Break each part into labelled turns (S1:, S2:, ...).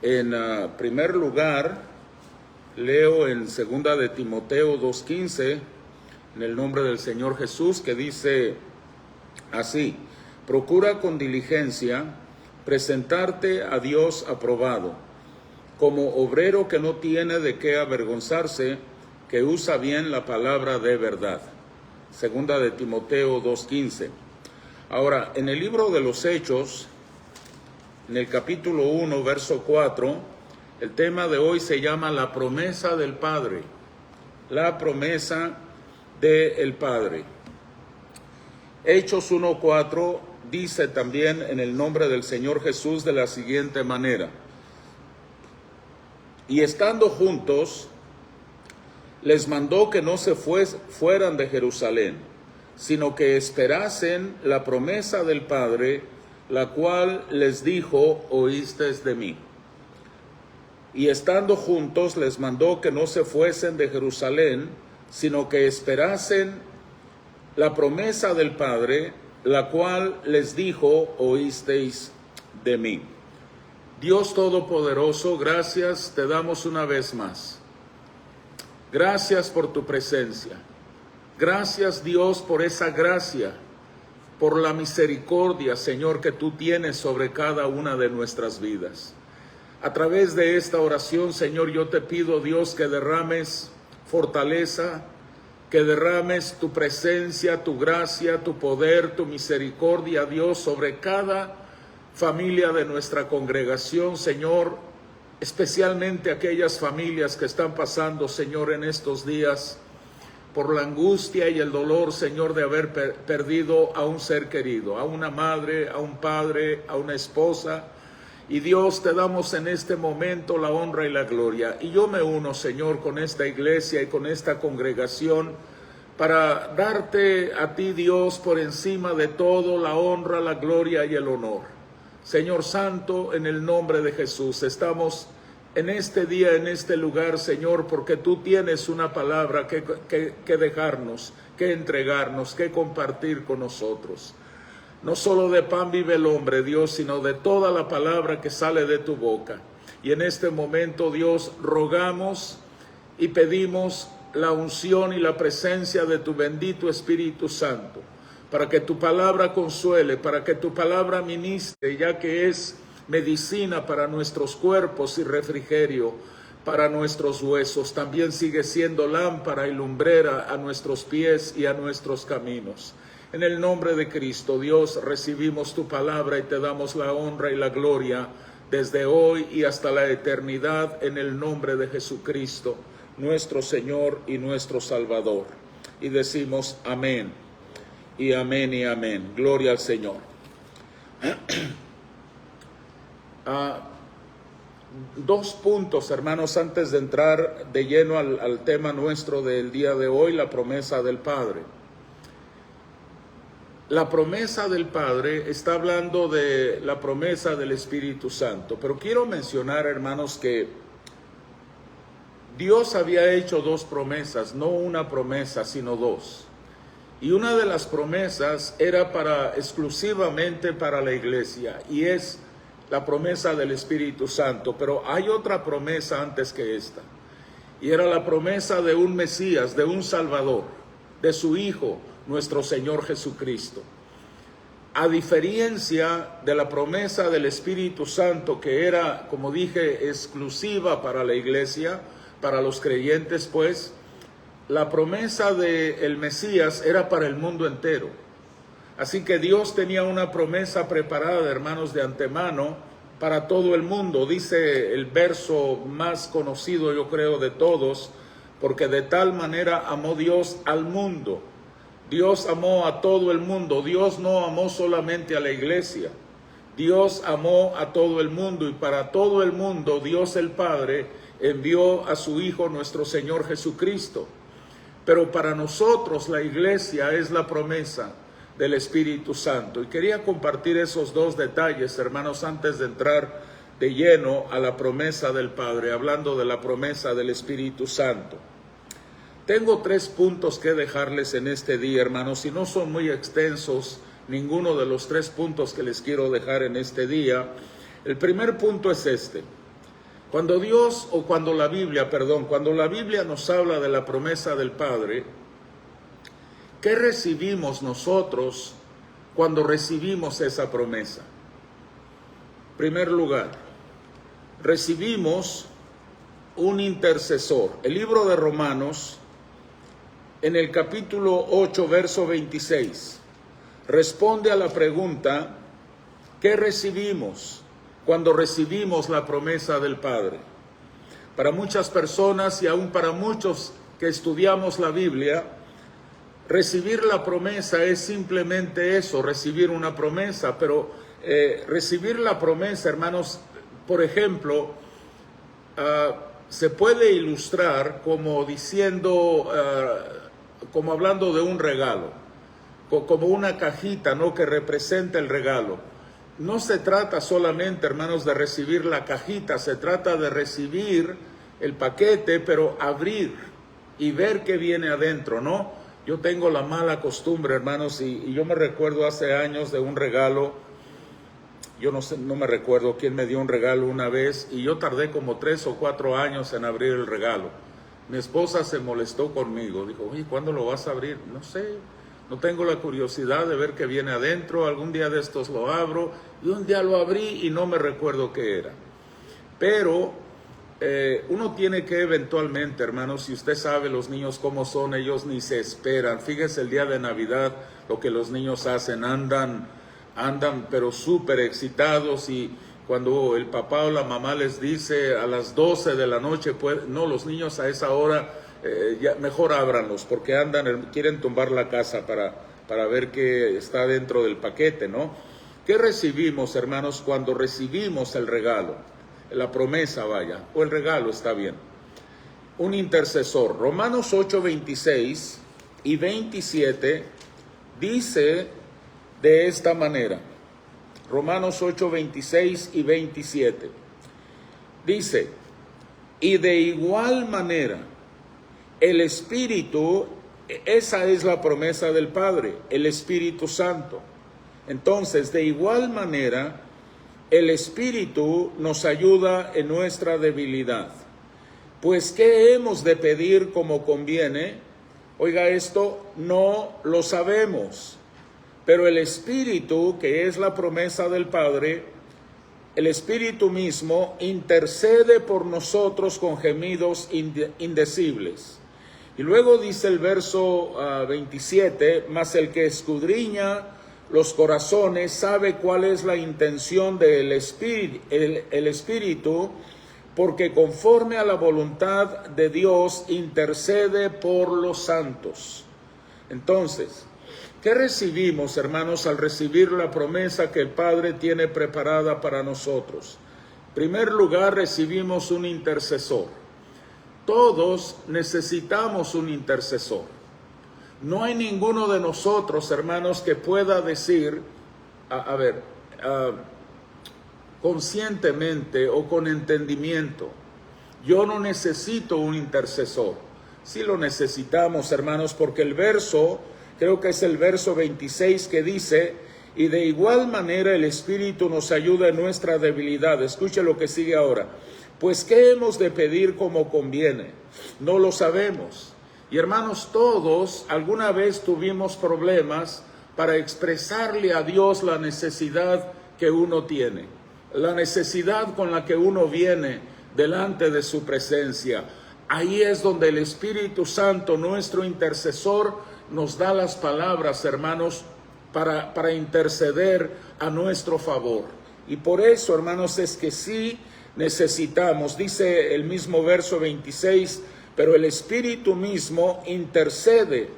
S1: En primer lugar, leo en 2 de Timoteo 2:15, en el nombre del Señor Jesús, que dice así: procura con diligencia presentarte a Dios aprobado, como obrero que no tiene de qué avergonzarse, que usa bien la palabra de verdad. 2 de Timoteo 2:15. Ahora, en el libro de los Hechos, en el capítulo 1, verso 4, el tema de hoy se llama la promesa del Padre. La promesa del Padre. Hechos 1:4 dice también en el nombre del Señor Jesús de la siguiente manera: y estando juntos, les mandó que no se fueran de Jerusalén, sino que esperasen la promesa del Padre, la cual les dijo: oísteis de mí. Y estando juntos, les mandó que no se fuesen de Jerusalén, sino que esperasen la promesa del Padre, la cual les dijo: oísteis de mí. Dios Todopoderoso, gracias te damos una vez más. Gracias por tu presencia. Gracias, Dios, por esa gracia, por la misericordia, Señor, que tú tienes sobre cada una de nuestras vidas. A través de esta oración, Señor, yo te pido, Dios, que derrames fortaleza, que derrames tu presencia, tu gracia, tu poder, tu misericordia, Dios, sobre cada familia de nuestra congregación, Señor, especialmente aquellas familias que están pasando, Señor, en estos días por la angustia y el dolor, Señor, de haber perdido a un ser querido, a una madre, a un padre, a una esposa. Y Dios, te damos en este momento la honra y la gloria. Y yo me uno, Señor, con esta iglesia y con esta congregación para darte a ti, Dios, por encima de todo, la honra, la gloria y el honor. Señor Santo, en el nombre de Jesús, estamos en este día, en este lugar, Señor, porque tú tienes una palabra que dejarnos, que entregarnos, que compartir con nosotros. No solo de pan vive el hombre, Dios, sino de toda la palabra que sale de tu boca. Y en este momento, Dios, rogamos y pedimos la unción y la presencia de tu bendito Espíritu Santo, para que tu palabra consuele, para que tu palabra ministre, ya que es medicina para nuestros cuerpos y refrigerio para nuestros huesos. También sigue siendo lámpara y lumbrera a nuestros pies y a nuestros caminos. En el nombre de Cristo, Dios, recibimos tu palabra y te damos la honra y la gloria desde hoy y hasta la eternidad, en el nombre de Jesucristo, nuestro Señor y nuestro Salvador. Y decimos amén, y amén, y amén. Gloria al Señor. Dos puntos, hermanos, antes de entrar de lleno al tema nuestro del día de hoy, la promesa del Padre. La promesa del Padre está hablando de la promesa del Espíritu Santo, pero quiero mencionar, hermanos, que Dios había hecho dos promesas, no una promesa, sino dos. Y una de las promesas era exclusivamente para la iglesia, y es la promesa del Espíritu Santo. Pero hay otra promesa antes que esta, y era la promesa de un Mesías, de un Salvador, de su Hijo, nuestro Señor Jesucristo. A diferencia de la promesa del Espíritu Santo, que era, como dije, exclusiva para la iglesia, para los creyentes, pues, la promesa del Mesías era para el mundo entero. Así que Dios tenía una promesa preparada, hermanos, de antemano para todo el mundo. Dice el verso más conocido, yo creo, de todos: porque de tal manera amó Dios al mundo. Dios amó a todo el mundo. Dios no amó solamente a la iglesia. Dios amó a todo el mundo, y para todo el mundo Dios el Padre envió a su Hijo, nuestro Señor Jesucristo. Pero para nosotros la iglesia es la promesa del Espíritu Santo. Y quería compartir esos dos detalles, hermanos, antes de entrar de lleno a la promesa del Padre, hablando de la promesa del Espíritu Santo. Tengo 3 puntos que dejarles en este día, hermanos, y no son muy extensos ninguno de los 3 puntos que les quiero dejar en este día. El primer punto es este: Cuando Dios, o cuando la Biblia, perdón, cuando la Biblia nos habla de la promesa del Padre, ¿qué recibimos nosotros cuando recibimos esa promesa? En primer lugar, recibimos un intercesor. El libro de Romanos, en el capítulo 8, verso 26, responde a la pregunta, ¿qué recibimos cuando recibimos la promesa del Padre? Para muchas personas y aún para muchos que estudiamos la Biblia, recibir la promesa es simplemente eso, recibir una promesa, pero recibir la promesa, hermanos, por ejemplo, se puede ilustrar como diciendo, como hablando de un regalo, como una cajita, ¿no?, que representa el regalo. No se trata solamente, hermanos, de recibir la cajita, se trata de recibir el paquete, pero abrir y ver qué viene adentro, ¿no? Yo tengo la mala costumbre, hermanos, y yo me recuerdo hace años de un regalo. Yo no sé, no me recuerdo quién me dio un regalo una vez, y yo tardé como 3 o 4 años en abrir el regalo. Mi esposa se molestó conmigo, dijo, oye, ¿cuándo lo vas a abrir? No sé, no tengo la curiosidad de ver qué viene adentro, algún día de estos lo abro, y un día lo abrí y no me recuerdo qué era. Pero uno tiene que eventualmente, hermanos, si usted sabe los niños cómo son, ellos ni se esperan. Fíjese el día de Navidad, lo que los niños hacen, andan pero súper excitados, y cuando el papá o la mamá les dice a las 12 de la noche, pues, no, los niños a esa hora, ya mejor ábranlos, porque quieren tumbar la casa para ver qué está dentro del paquete, ¿no? ¿Qué recibimos, hermanos, cuando recibimos el regalo? La promesa, vaya, o el regalo, está bien. Un intercesor. Romanos 8, 26 y 27 dice de esta manera. Romanos 8, 26 y 27. Dice, y de igual manera, el Espíritu, esa es la promesa del Padre, el Espíritu Santo. Entonces, de igual manera, el Espíritu nos ayuda en nuestra debilidad. Pues, ¿qué hemos de pedir como conviene? Oiga esto, no lo sabemos. Pero el Espíritu, que es la promesa del Padre, el Espíritu mismo intercede por nosotros con gemidos indecibles. Y luego dice el verso 27, mas el que escudriña los corazones sabe cuál es la intención del Espíritu, porque conforme a la voluntad de Dios intercede por los santos. Entonces, ¿qué recibimos, hermanos, al recibir la promesa que el Padre tiene preparada para nosotros? En primer lugar, recibimos un intercesor. Todos necesitamos un intercesor. No hay ninguno de nosotros, hermanos, que pueda decir, conscientemente o con entendimiento, yo no necesito un intercesor. Sí lo necesitamos, hermanos, porque el verso, creo que es el verso 26 que dice, y de igual manera el Espíritu nos ayuda en nuestra debilidad. Escuche lo que sigue ahora. Pues, ¿qué hemos de pedir como conviene? No lo sabemos. Y hermanos, todos alguna vez tuvimos problemas para expresarle a Dios la necesidad que uno tiene, la necesidad con la que uno viene delante de su presencia. Ahí es donde el Espíritu Santo, nuestro intercesor, nos da las palabras, hermanos, para interceder a nuestro favor. Y por eso, hermanos, es que sí necesitamos, dice el mismo verso 26, pero el Espíritu mismo intercede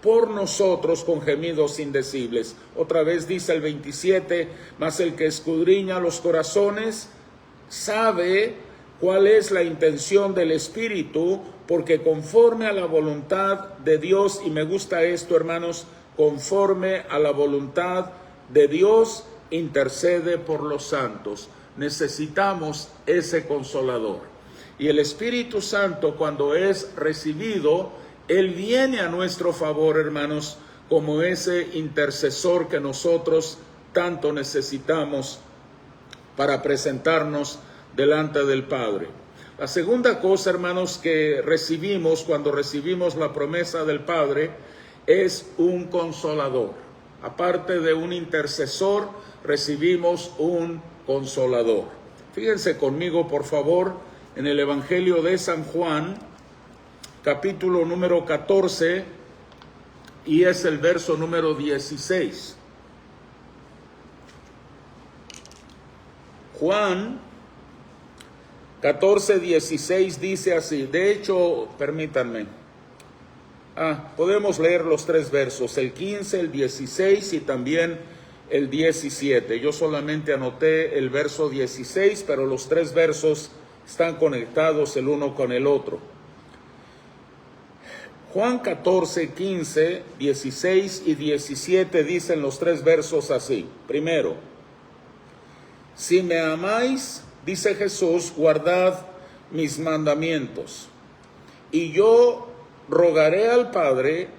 S1: por nosotros con gemidos indecibles. Otra vez dice el 27, mas el que escudriña los corazones sabe cuál es la intención del Espíritu, porque conforme a la voluntad de Dios, y me gusta esto, hermanos, conforme a la voluntad de Dios, intercede por los santos. Necesitamos ese consolador. Y el Espíritu Santo, cuando es recibido, Él viene a nuestro favor, hermanos, como ese intercesor que nosotros tanto necesitamos para presentarnos delante del Padre. La segunda cosa, hermanos, que recibimos cuando recibimos la promesa del Padre es un consolador. Aparte de un intercesor, recibimos un consolador. Fíjense conmigo, por favor, en el Evangelio de San Juan, capítulo número 14, y es el verso número 16. Juan 14:16 dice así. De hecho, permítanme. Podemos leer los tres versos, el 15, el 16 y también el 17. Yo solamente anoté el verso 16, pero los tres versos están conectados el uno con el otro. Juan 14, 15, 16 y 17 dicen los tres versos así. Primero, si me amáis, dice Jesús, guardad mis mandamientos. Y yo rogaré al Padre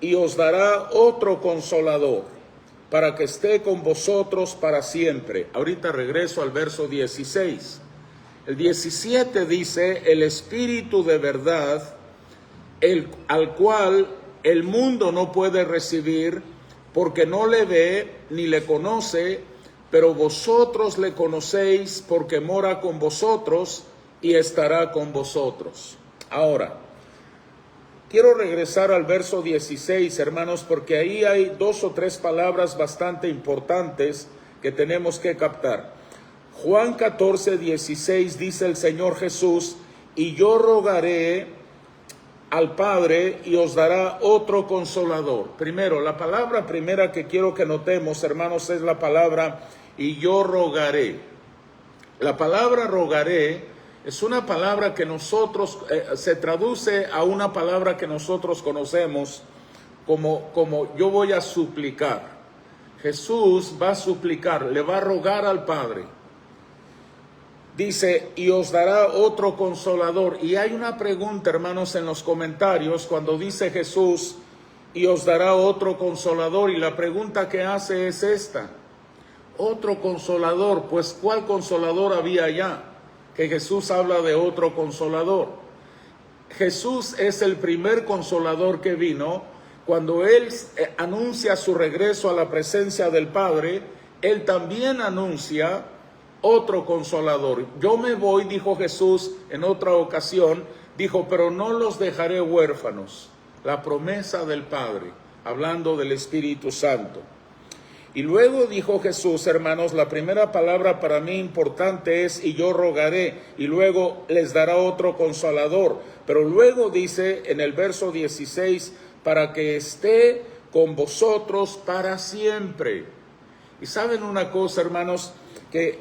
S1: y os dará otro consolador para que esté con vosotros para siempre. Ahorita regreso al verso 16. El 17 dice, el Espíritu de verdad, al cual el mundo no puede recibir porque no le ve ni le conoce, pero vosotros le conocéis porque mora con vosotros y estará con vosotros. Ahora, quiero regresar al verso 16, hermanos, porque ahí hay dos o tres palabras bastante importantes que tenemos que captar. Juan 14, 16 dice el Señor Jesús, y yo rogaré al Padre y os dará otro consolador. Primero, la palabra primera que quiero que notemos, hermanos, es la palabra y yo rogaré. La palabra rogaré es una palabra que nosotros, se traduce a una palabra que nosotros conocemos como yo voy a suplicar. Jesús va a suplicar, le va a rogar al Padre. Dice, y os dará otro consolador. Y hay una pregunta, hermanos, en los comentarios cuando dice Jesús, y os dará otro consolador. Y la pregunta que hace es esta. Otro consolador, pues ¿cuál consolador había ya? Que Jesús habla de otro consolador. Jesús es el primer consolador que vino. Cuando Él anuncia su regreso a la presencia del Padre, Él también anuncia otro consolador. Yo me voy, dijo Jesús en otra ocasión, dijo, pero no los dejaré huérfanos. La promesa del Padre, hablando del Espíritu Santo. Y luego dijo Jesús, hermanos, la primera palabra para mí importante es, y yo rogaré, y luego les dará otro consolador. Pero luego dice en el verso 16, para que esté con vosotros para siempre. Y saben una cosa, hermanos, que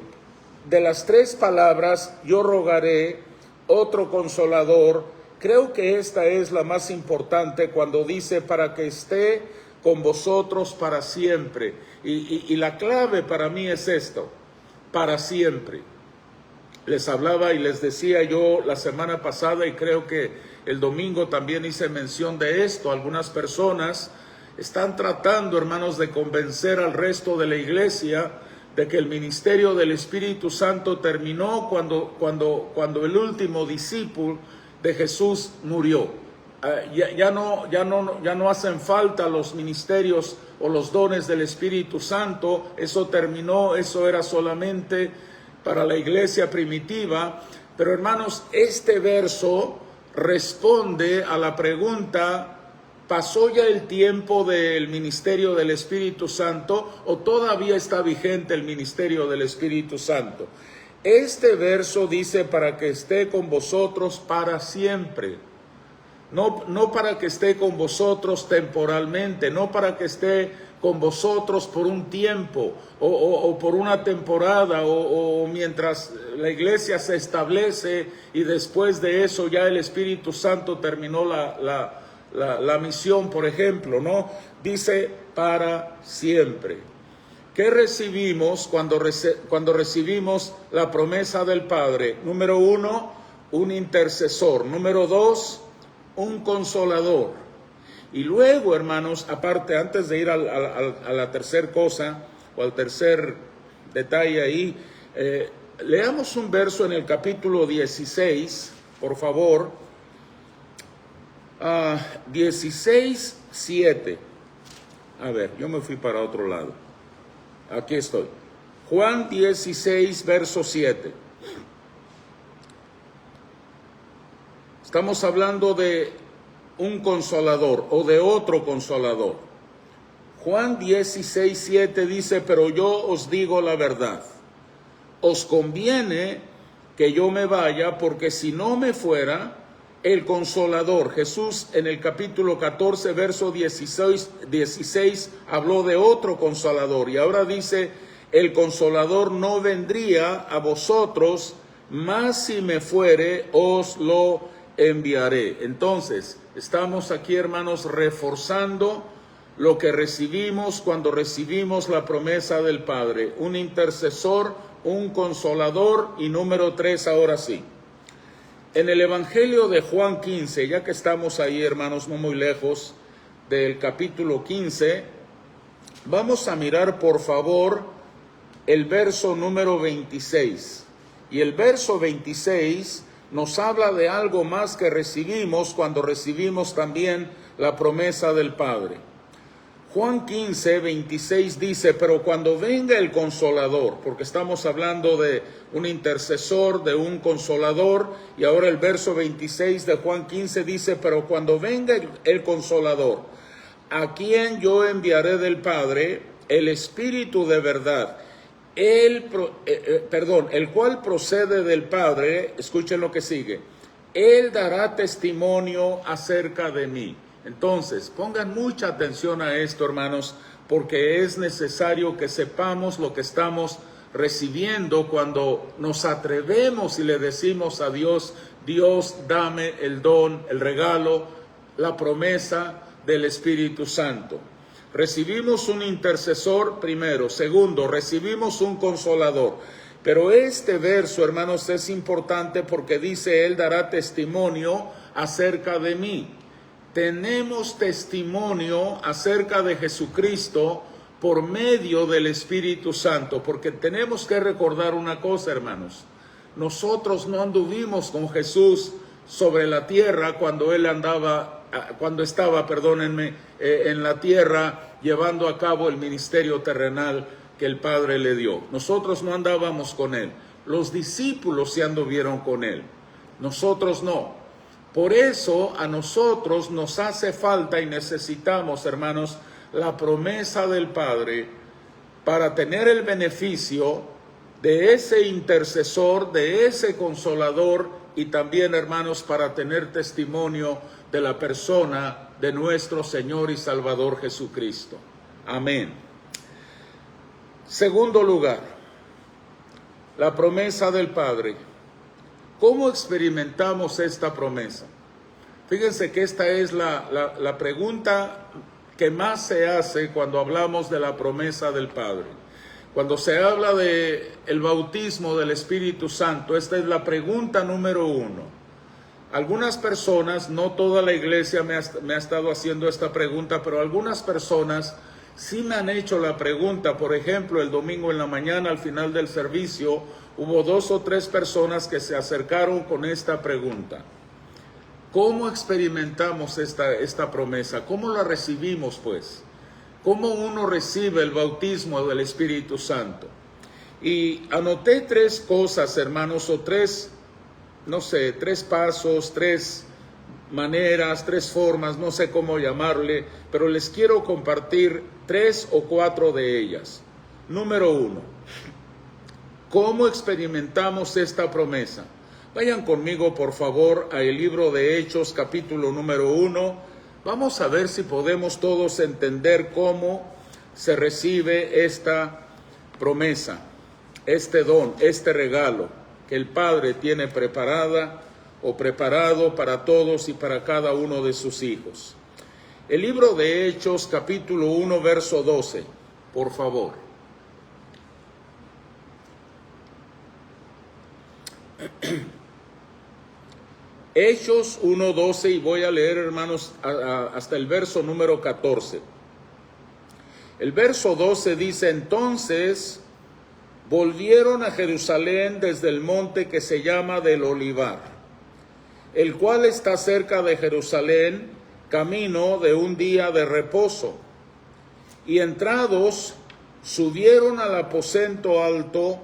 S1: de las tres palabras, yo rogaré, otro consolador, creo que esta es la más importante cuando dice para que esté con vosotros para siempre. Y la clave para mí es esto, para siempre. Les hablaba y les decía yo la semana pasada, y creo que el domingo también hice mención de esto. Algunas personas están tratando, hermanos, de convencer al resto de la iglesia de que el ministerio del Espíritu Santo terminó cuando el último discípulo de Jesús murió. Ya no hacen falta los ministerios o los dones del Espíritu Santo. Eso terminó, eso era solamente para la iglesia primitiva. Pero hermanos, este verso responde a la pregunta: ¿pasó ya el tiempo del ministerio del Espíritu Santo o todavía está vigente el ministerio del Espíritu Santo? Este verso dice para que esté con vosotros para siempre. No para que esté con vosotros temporalmente, no para que esté con vosotros por un tiempo o por una temporada o mientras la iglesia se establece y después de eso ya el Espíritu Santo terminó la misión, por ejemplo, ¿no? Dice para siempre. ¿Qué recibimos cuando recibimos la promesa del Padre? Número uno, un intercesor. Número dos, un consolador. Y luego, hermanos, aparte, antes de ir a la tercera cosa o al tercer detalle ahí, Leamos un verso en el capítulo 16, por favor. 16:7. A ver, yo me fui para otro lado. Aquí estoy. Juan 16, verso 7. Estamos hablando de un consolador o de otro consolador. Juan 16:7 dice: pero yo os digo la verdad. Os conviene que yo me vaya, porque si no me fuera, el consolador. Jesús en el capítulo 14, verso 16 habló de otro consolador, y ahora dice: el consolador no vendría a vosotros, mas si me fuere, os lo enviaré. Entonces, estamos aquí, hermanos, reforzando lo que recibimos cuando recibimos la promesa del Padre: un intercesor, un consolador, y número 3, ahora sí. En el Evangelio de Juan 15, ya que estamos ahí, hermanos, no muy lejos del capítulo 15, vamos a mirar, por favor, el verso número 26. Y el verso 26 nos habla de algo más que recibimos cuando recibimos también la promesa del Padre. Juan 15, 26 dice: pero cuando venga el consolador, porque estamos hablando de un intercesor, de un consolador, y ahora el verso 26 de Juan 15 dice: pero cuando venga el consolador, a quien yo enviaré del Padre, el Espíritu de verdad, el cual procede del Padre, escuchen lo que sigue, él dará testimonio acerca de mí. Entonces, pongan mucha atención a esto, hermanos, porque es necesario que sepamos lo que estamos recibiendo cuando nos atrevemos y le decimos a Dios: Dios, dame el don, el regalo, la promesa del Espíritu Santo. Recibimos un intercesor primero. Segundo, recibimos un consolador. Pero este verso, hermanos, es importante porque dice: él dará testimonio acerca de mí. Tenemos testimonio acerca de Jesucristo por medio del Espíritu Santo, porque tenemos que recordar una cosa, hermanos: nosotros no anduvimos con Jesús sobre la tierra cuando él estaba, en la tierra llevando a cabo el ministerio terrenal que el Padre le dio. Nosotros no andábamos con él. Los discípulos sí anduvieron con él, nosotros no. Por eso a nosotros nos hace falta y necesitamos, hermanos, la promesa del Padre para tener el beneficio de ese intercesor, de ese consolador, y también, hermanos, para tener testimonio de la persona de nuestro Señor y Salvador Jesucristo. Amén. Segundo lugar, la promesa del Padre. ¿Cómo experimentamos esta promesa? Fíjense que esta es la pregunta que más se hace cuando hablamos de la promesa del Padre. Cuando se habla de el bautismo del Espíritu Santo, esta es la pregunta número 1. Algunas personas, no toda la iglesia me ha estado haciendo esta pregunta, pero algunas personas sí me han hecho la pregunta. Por ejemplo, el domingo en la mañana, al final del servicio, hubo 2 o 3 personas que se acercaron con esta pregunta: ¿cómo experimentamos esta promesa? ¿Cómo la recibimos, pues? ¿Cómo uno recibe el bautismo del Espíritu Santo? Y anoté 3 cosas, hermanos, o 3 pasos, 3 maneras, 3 formas, no sé cómo llamarle, pero les quiero compartir 3 o 4 de ellas. Número 1, ¿cómo experimentamos esta promesa? Vayan conmigo, por favor, al libro de Hechos, capítulo número 1. Vamos a ver si podemos todos entender cómo se recibe esta promesa, este don, este regalo que el Padre tiene preparado para todos y para cada uno de sus hijos. El libro de Hechos, capítulo 1, verso 12, por favor. Hechos 1:12, y voy a leer, hermanos, hasta el verso número 14. El verso 12 dice: entonces volvieron a Jerusalén desde el monte que se llama del Olivar, el cual está cerca de Jerusalén, camino de un día de reposo. Y entrados, subieron al aposento alto,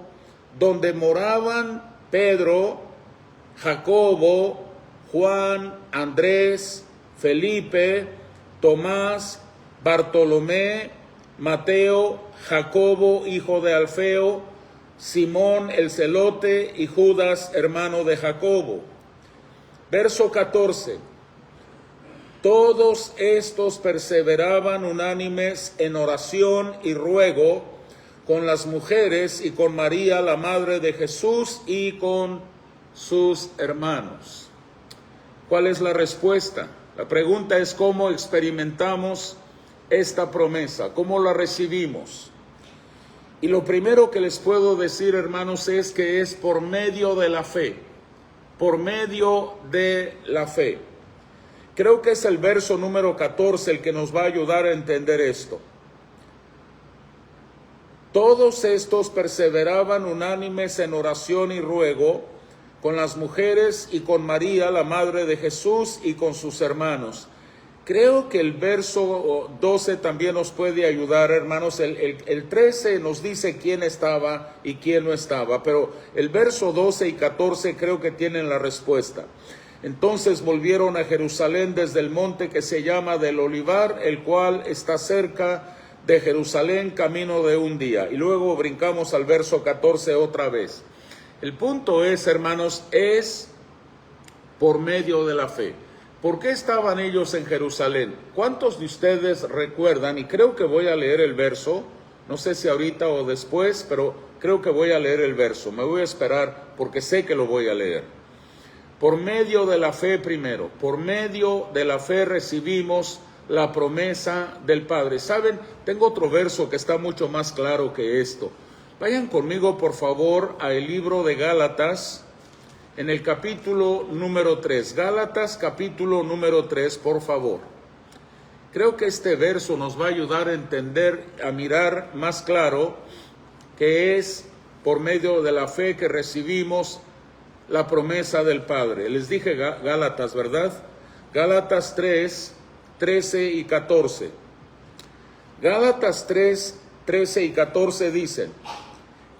S1: donde moraban Pedro, Jacobo, Juan, Andrés, Felipe, Tomás, Bartolomé, Mateo, Jacobo, hijo de Alfeo, Simón el celote y Judas, hermano de Jacobo. Verso 14. Todos estos perseveraban unánimes en oración y ruego con las mujeres y con María, la madre de Jesús, y con sus hermanos. ¿Cuál es la respuesta? La pregunta es cómo experimentamos esta promesa, cómo la recibimos. Y lo primero que les puedo decir, hermanos, es que es por medio de la fe, por medio de la fe. Creo que es el verso número 14 el que nos va a ayudar a entender esto. Todos estos perseveraban unánimes en oración y ruego con las mujeres y con María, la madre de Jesús, y con sus hermanos. Creo que el verso 12 también nos puede ayudar, hermanos. El 13 nos dice quién estaba y quién no estaba, pero el verso 12 y 14 creo que tienen la respuesta. Entonces volvieron a Jerusalén desde el monte que se llama del Olivar, el cual está cerca de Jerusalén, camino de un día. Y luego brincamos al verso 14 otra vez. El punto es, hermanos, es por medio de la fe. ¿Por qué estaban ellos en Jerusalén? ¿Cuántos de ustedes recuerdan? Y creo que voy a leer el verso, no sé si ahorita o después, pero creo que voy a leer el verso. Me voy a esperar porque sé que lo voy a leer. Por medio de la fe primero, por medio de la fe recibimos la promesa del Padre. ¿Saben? Tengo otro verso que está mucho más claro que esto. Vayan conmigo, por favor, al libro de Gálatas, en el capítulo número 3. Gálatas, capítulo número 3, por favor. Creo que este verso nos va a ayudar a entender, a mirar más claro que es por medio de la fe que recibimos la promesa del Padre. Les dije Gálatas, ¿verdad? Gálatas 3, 13 y 14. Gálatas 3, 13 y 14 dicen: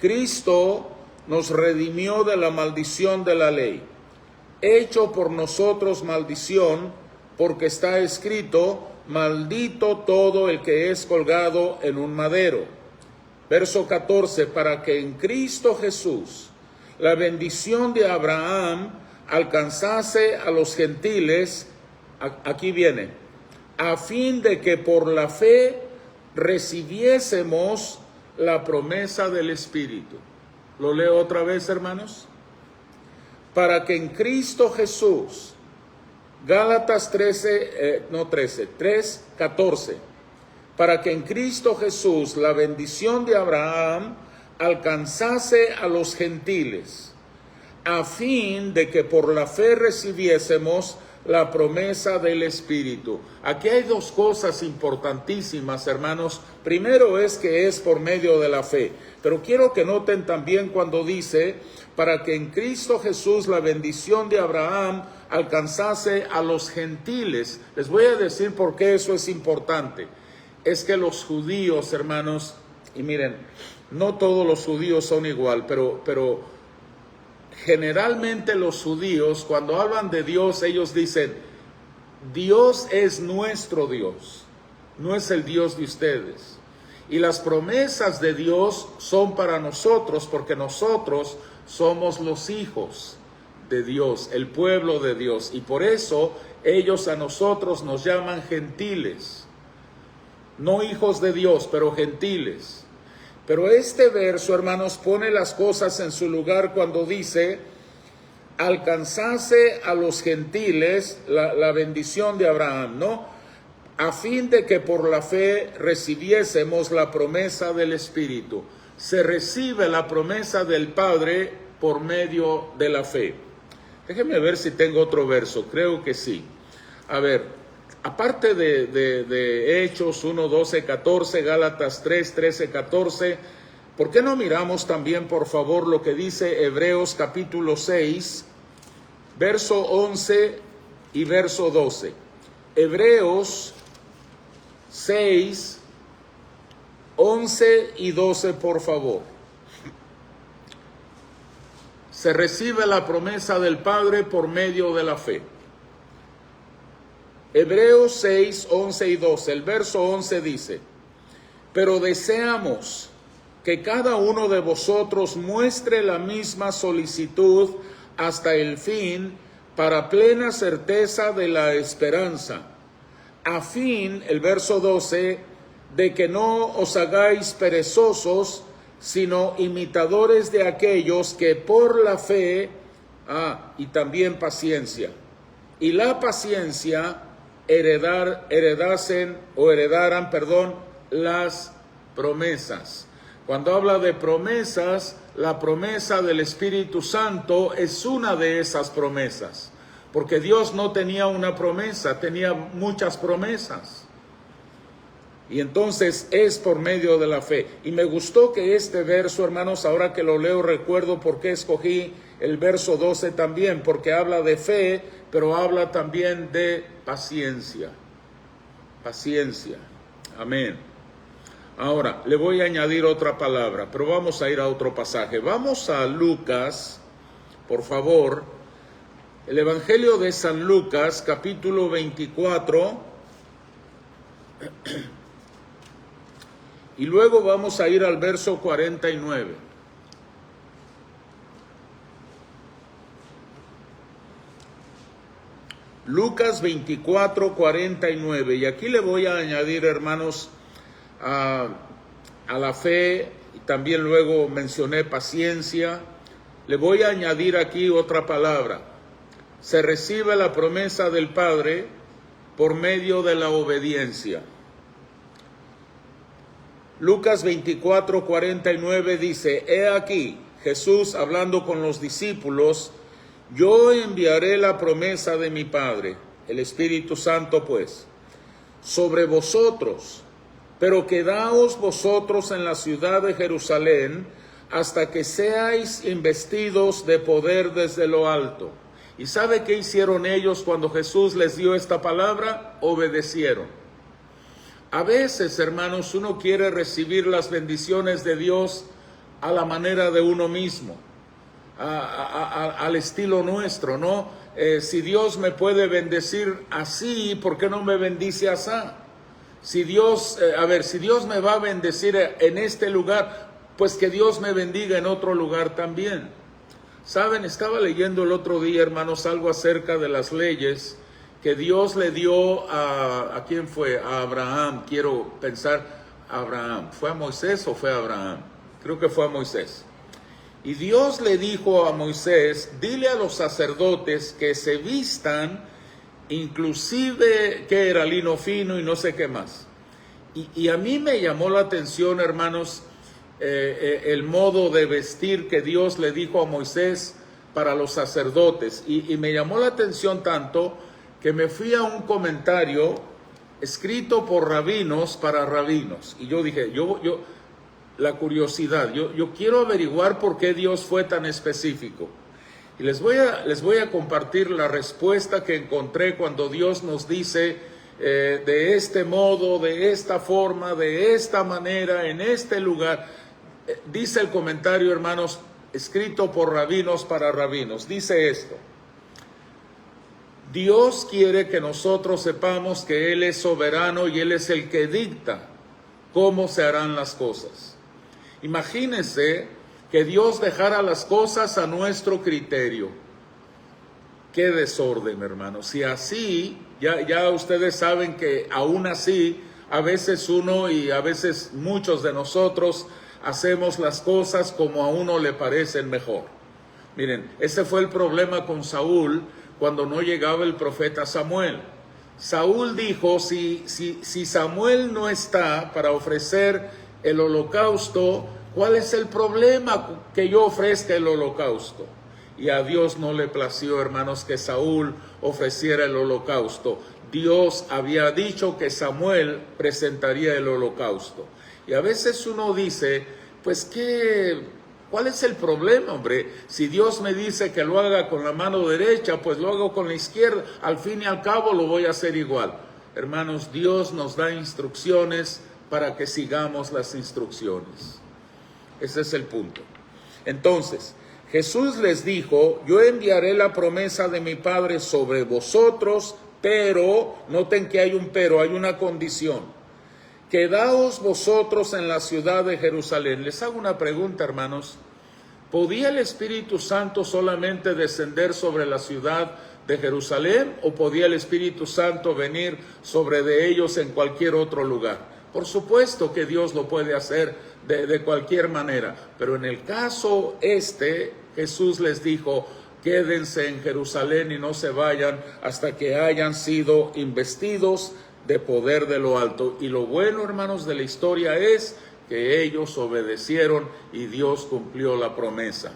S1: Cristo nos redimió de la maldición de la ley, hecho por nosotros maldición, porque está escrito: maldito todo el que es colgado en un madero. Verso 14, para que en Cristo Jesús la bendición de Abraham alcanzase a los gentiles, aquí viene, a fin de que por la fe recibiésemos la promesa del Espíritu. Lo leo otra vez, hermanos. Para que en Cristo Jesús, Gálatas 3, 14, para que en Cristo Jesús la bendición de Abraham alcanzase a los gentiles, a fin de que por la fe recibiésemos la promesa del Espíritu. Aquí hay dos cosas importantísimas, hermanos. Primero es que es por medio de la fe, pero quiero que noten también cuando dice, para que en Cristo Jesús la bendición de Abraham alcanzase a los gentiles. Les voy a decir por qué eso es importante. Es que los judíos, hermanos, y miren, no todos los judíos son igual, pero generalmente los judíos, cuando hablan de Dios, ellos dicen, Dios es nuestro Dios, no es el Dios de ustedes. Y las promesas de Dios son para nosotros, porque nosotros somos los hijos de Dios, el pueblo de Dios. Y por eso ellos a nosotros nos llaman gentiles. No hijos de Dios, pero gentiles. Pero este verso, hermanos, pone las cosas en su lugar cuando dice, alcanzase a los gentiles la bendición de Abraham, ¿no? A fin de que por la fe recibiésemos la promesa del Espíritu. Se recibe la promesa del Padre por medio de la fe. Déjenme ver si tengo otro verso, creo que sí. A ver, aparte de Hechos 1, 12, 14, Gálatas 3, 13, 14, ¿Por qué no miramos también, por favor, lo que dice Hebreos capítulo 6, verso 11 y verso 12? Hebreos 6, 11 y 12, por favor. Se recibe la promesa del Padre por medio de la fe. Hebreos 6, 11 y 12. El verso 11 dice: pero deseamos que cada uno de vosotros muestre la misma solicitud hasta el fin, para plena certeza de la esperanza, a fin, el verso 12, de que no os hagáis perezosos, sino imitadores de aquellos que por la fe, y también paciencia, y la paciencia heredaran, las promesas. Cuando habla de promesas, la promesa del Espíritu Santo es una de esas promesas, porque Dios no tenía una promesa, tenía muchas promesas. Y entonces es por medio de la fe. Y me gustó que este verso, hermanos, ahora que lo leo, recuerdo por qué escogí el verso 12 también, porque habla de fe, pero habla también de paciencia. Paciencia. Amén. Ahora, le voy a añadir otra palabra, pero vamos a ir a otro pasaje. Vamos a Lucas, por favor. El Evangelio de San Lucas, capítulo 24. Y luego vamos a ir al verso 49. Lucas 24, 49. Y aquí le voy a añadir, hermanos, a la fe, y también luego mencioné paciencia. Le voy a añadir aquí otra palabra. Se recibe la promesa del Padre por medio de la obediencia. Lucas 24, 49 dice: he aquí, Jesús hablando con los discípulos: yo enviaré la promesa de mi Padre, el Espíritu Santo pues, sobre vosotros, pero quedaos vosotros en la ciudad de Jerusalén hasta que seáis investidos de poder desde lo alto. ¿Y sabe qué hicieron ellos cuando Jesús les dio esta palabra? Obedecieron. A veces, hermanos, uno quiere recibir las bendiciones de Dios a la manera de uno mismo, al estilo nuestro, ¿no? Si Dios me puede bendecir así, ¿por qué no me bendice así? Si Dios, si Dios me va a bendecir en este lugar, pues que Dios me bendiga en otro lugar también. Saben, estaba leyendo el otro día, hermanos, algo acerca de las leyes que Dios le dio ¿a quién fue? A Abraham, quiero pensar, Abraham. ¿Fue a Moisés o fue a Abraham? Creo que fue a Moisés. Y Dios le dijo a Moisés: dile a los sacerdotes que se vistan, inclusive, que era lino fino y no sé qué más. Y a mí me llamó la atención, hermanos, el modo de vestir que Dios le dijo a Moisés para los sacerdotes. Y me llamó la atención tanto que me fui a un comentario escrito por rabinos para rabinos. Y yo dije, la curiosidad, yo quiero averiguar por qué Dios fue tan específico. Y les voy a compartir la respuesta que encontré cuando Dios nos dice de este modo, de esta forma, de esta manera, en este lugar. Dice el comentario, hermanos, escrito por rabinos para rabinos. Dice esto: Dios quiere que nosotros sepamos que Él es soberano y Él es el que dicta cómo se harán las cosas. Imagínense que Dios dejara las cosas a nuestro criterio. Qué desorden, hermanos. Si así, ya ustedes saben que aún así, a veces uno y a veces muchos de nosotros hacemos las cosas como a uno le parecen mejor. Miren, ese fue el problema con Saúl cuando no llegaba el profeta Samuel. Saúl dijo: si Samuel no está para ofrecer el holocausto, ¿cuál es el problema que yo ofrezca el holocausto? Y a Dios no le plació, hermanos, que Saúl ofreciera el holocausto. Dios había dicho que Samuel presentaría el holocausto. Y a veces uno dice pues ¿cuál es el problema, hombre? Si Dios me dice que lo haga con la mano derecha, pues lo hago con la izquierda. Al fin y al cabo lo voy a hacer igual. Hermanos, Dios nos da instrucciones para que sigamos las instrucciones. Ese es el punto. Entonces, Jesús les dijo, yo enviaré la promesa de mi Padre sobre vosotros, pero, noten que hay un pero, hay una condición. Quedaos vosotros en la ciudad de Jerusalén. Les hago una pregunta, hermanos. ¿Podía el Espíritu Santo solamente descender sobre la ciudad de Jerusalén o podía el Espíritu Santo venir sobre de ellos en cualquier otro lugar? Por supuesto que Dios lo puede hacer de cualquier manera, pero en el caso Jesús les dijo, quédense en Jerusalén y no se vayan hasta que hayan sido investidos de poder de lo alto. Y lo bueno, hermanos, de la historia es que ellos obedecieron y Dios cumplió la promesa.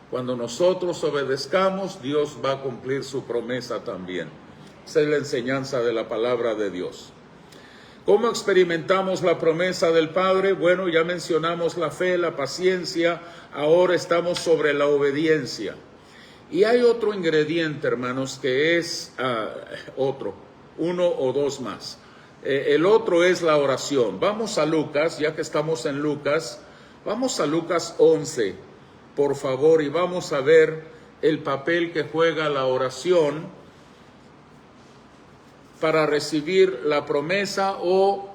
S1: Cuando nosotros obedezcamos, Dios va a cumplir su promesa también. Esa es la enseñanza de la palabra de Dios. ¿Cómo experimentamos la promesa del Padre? Bueno, ya mencionamos la fe, la paciencia, ahora estamos sobre la obediencia. Y hay otro ingrediente, hermanos, que es uno o dos más. El otro es la oración. Vamos a Lucas, ya que estamos en Lucas, vamos a Lucas 11, por favor, y vamos a ver el papel que juega la oración para recibir la promesa o,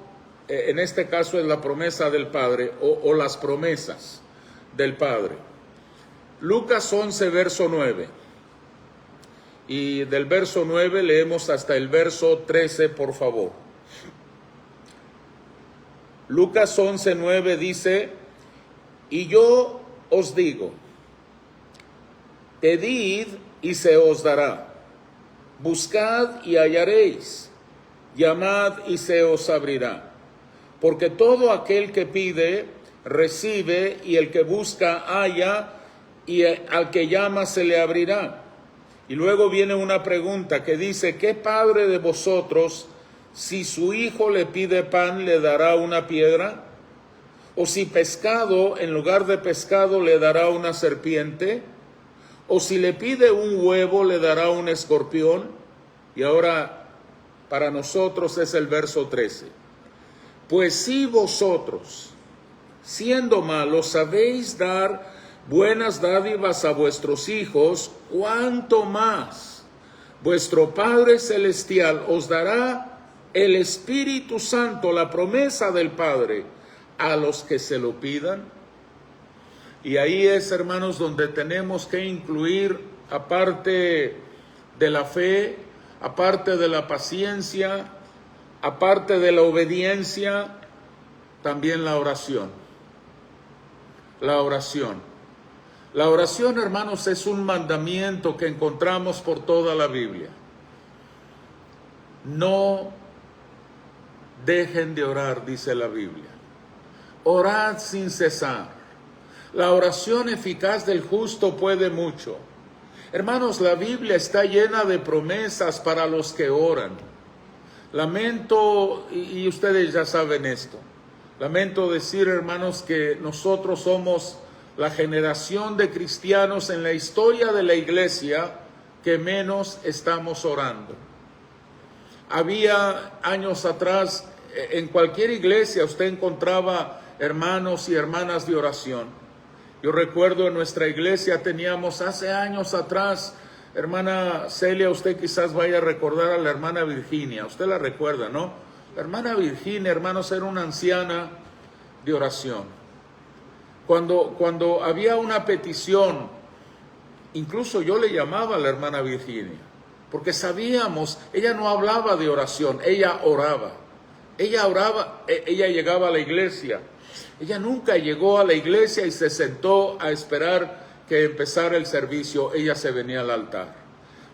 S1: en este caso es la promesa del Padre o las promesas del Padre. Lucas 11, verso 9. Y del verso 9 leemos hasta el verso 13, por favor. Lucas 11, 9 dice, y yo os digo, pedid y se os dará. Buscad y hallaréis, llamad y se os abrirá. Porque todo aquel que pide, recibe, y el que busca, halla, y al que llama se le abrirá. Y luego viene una pregunta que dice, ¿qué padre de vosotros, si su hijo le pide pan, le dará una piedra? ¿O si pescado, en lugar de pescado, le dará una serpiente? ¿O si le pide un huevo, le dará un escorpión? Y ahora, para nosotros es el verso 13. Pues si vosotros, siendo malos, sabéis dar buenas dádivas a vuestros hijos, ¿cuánto más vuestro Padre Celestial os dará el Espíritu Santo, la promesa del Padre, a los que se lo pidan? Y ahí es, hermanos, donde tenemos que incluir, aparte de la fe, aparte de la paciencia, aparte de la obediencia, también la oración. La oración. La oración, hermanos, es un mandamiento que encontramos por toda la Biblia. No dejen de orar, dice la Biblia. Orad sin cesar. La oración eficaz del justo puede mucho. Hermanos, la Biblia está llena de promesas para los que oran. Lamento, y ustedes ya saben esto, lamento decir, hermanos, que nosotros somos la generación de cristianos en la historia de la iglesia que menos estamos orando. Había años atrás, en cualquier iglesia usted encontraba hermanos y hermanas de oración. Yo recuerdo en nuestra iglesia teníamos hace años atrás, hermana Celia, usted quizás vaya a recordar a la hermana Virginia, usted la recuerda, ¿no? La hermana Virginia, hermanos, era una anciana de oración. Cuando había una petición, incluso yo le llamaba a la hermana Virginia, porque sabíamos, ella no hablaba de oración, ella oraba. Ella oraba, ella llegaba a la iglesia. Ella nunca llegó a la iglesia y se sentó a esperar que empezara el servicio. Ella se venía al altar.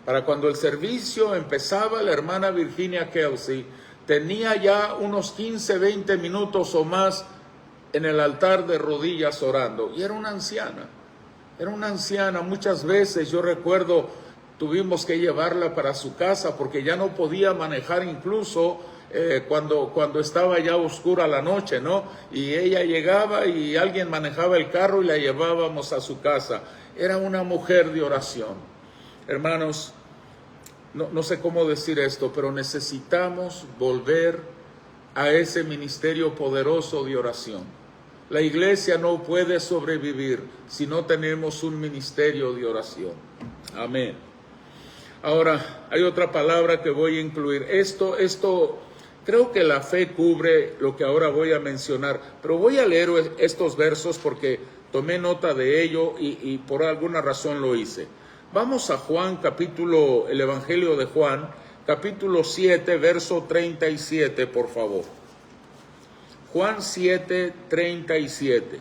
S1: Para cuando el servicio empezaba, la hermana Virginia Kelsey tenía ya unos 15, 20 minutos o más en el altar de rodillas orando. Y era una anciana. Era una anciana. Muchas veces yo recuerdo tuvimos que llevarla para su casa porque ya no podía manejar incluso cuando estaba ya oscura la noche, ¿no? Y ella llegaba y alguien manejaba el carro y la llevábamos a su casa. Era una mujer de oración. Hermanos, no sé cómo decir esto, pero necesitamos volver a ese ministerio poderoso de oración. La iglesia no puede sobrevivir si no tenemos un ministerio de oración. Amén. Ahora, hay otra palabra que voy a incluir. Esto, creo que la fe cubre lo que ahora voy a mencionar, pero voy a leer estos versos porque tomé nota de ello y por alguna razón lo hice. Vamos a Juan, el Evangelio de Juan, capítulo 7, verso 37, por favor. Juan 7, 37.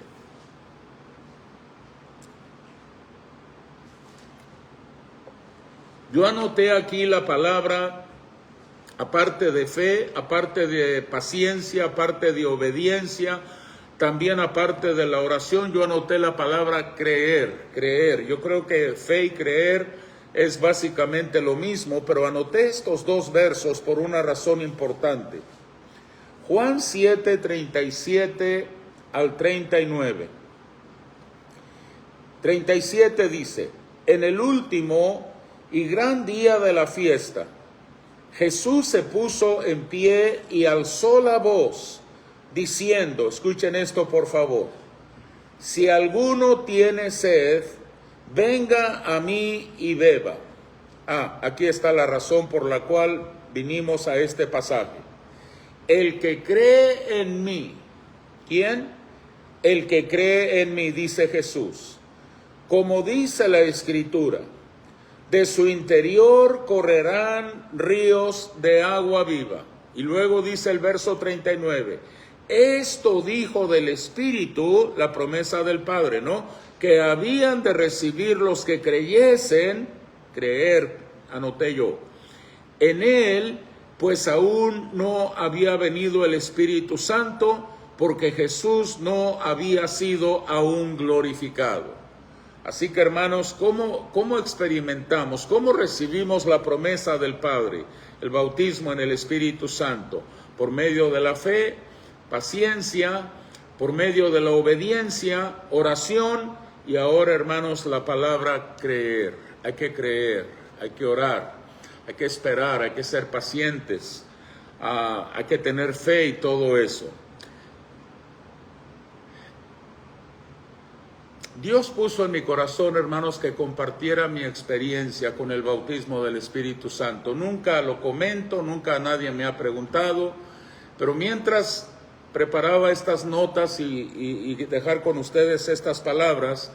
S1: Yo anoté aquí la palabra, aparte de fe, aparte de paciencia, aparte de obediencia, también aparte de la oración, yo anoté la palabra creer. Yo creo que fe y creer es básicamente lo mismo, pero anoté estos dos versos por una razón importante. Juan 7, 37 al 39. 37 dice: en el último y gran día de la fiesta, Jesús se puso en pie y alzó la voz, diciendo, escuchen esto por favor: si alguno tiene sed, venga a mí y beba. Aquí está la razón por la cual vinimos a este pasaje. El que cree en mí, ¿quién? El que cree en mí, dice Jesús. Como dice la Escritura, de su interior correrán ríos de agua viva. Y luego dice el verso 39, esto dijo del Espíritu, la promesa del Padre, ¿no? Que habían de recibir los que creyesen, creer, anoté yo, en él, pues aún no había venido el Espíritu Santo, porque Jesús no había sido aún glorificado. Así que, hermanos, ¿cómo experimentamos, cómo recibimos la promesa del Padre, el bautismo en el Espíritu Santo? Por medio de la fe, paciencia, por medio de la obediencia, oración y ahora, hermanos, la palabra creer. Hay que creer, hay que orar, hay que esperar, hay que ser pacientes, hay que tener fe y todo eso. Dios puso en mi corazón, hermanos, que compartiera mi experiencia con el bautismo del Espíritu Santo. Nunca lo comento, nunca nadie me ha preguntado, pero mientras preparaba estas notas y dejar con ustedes estas palabras,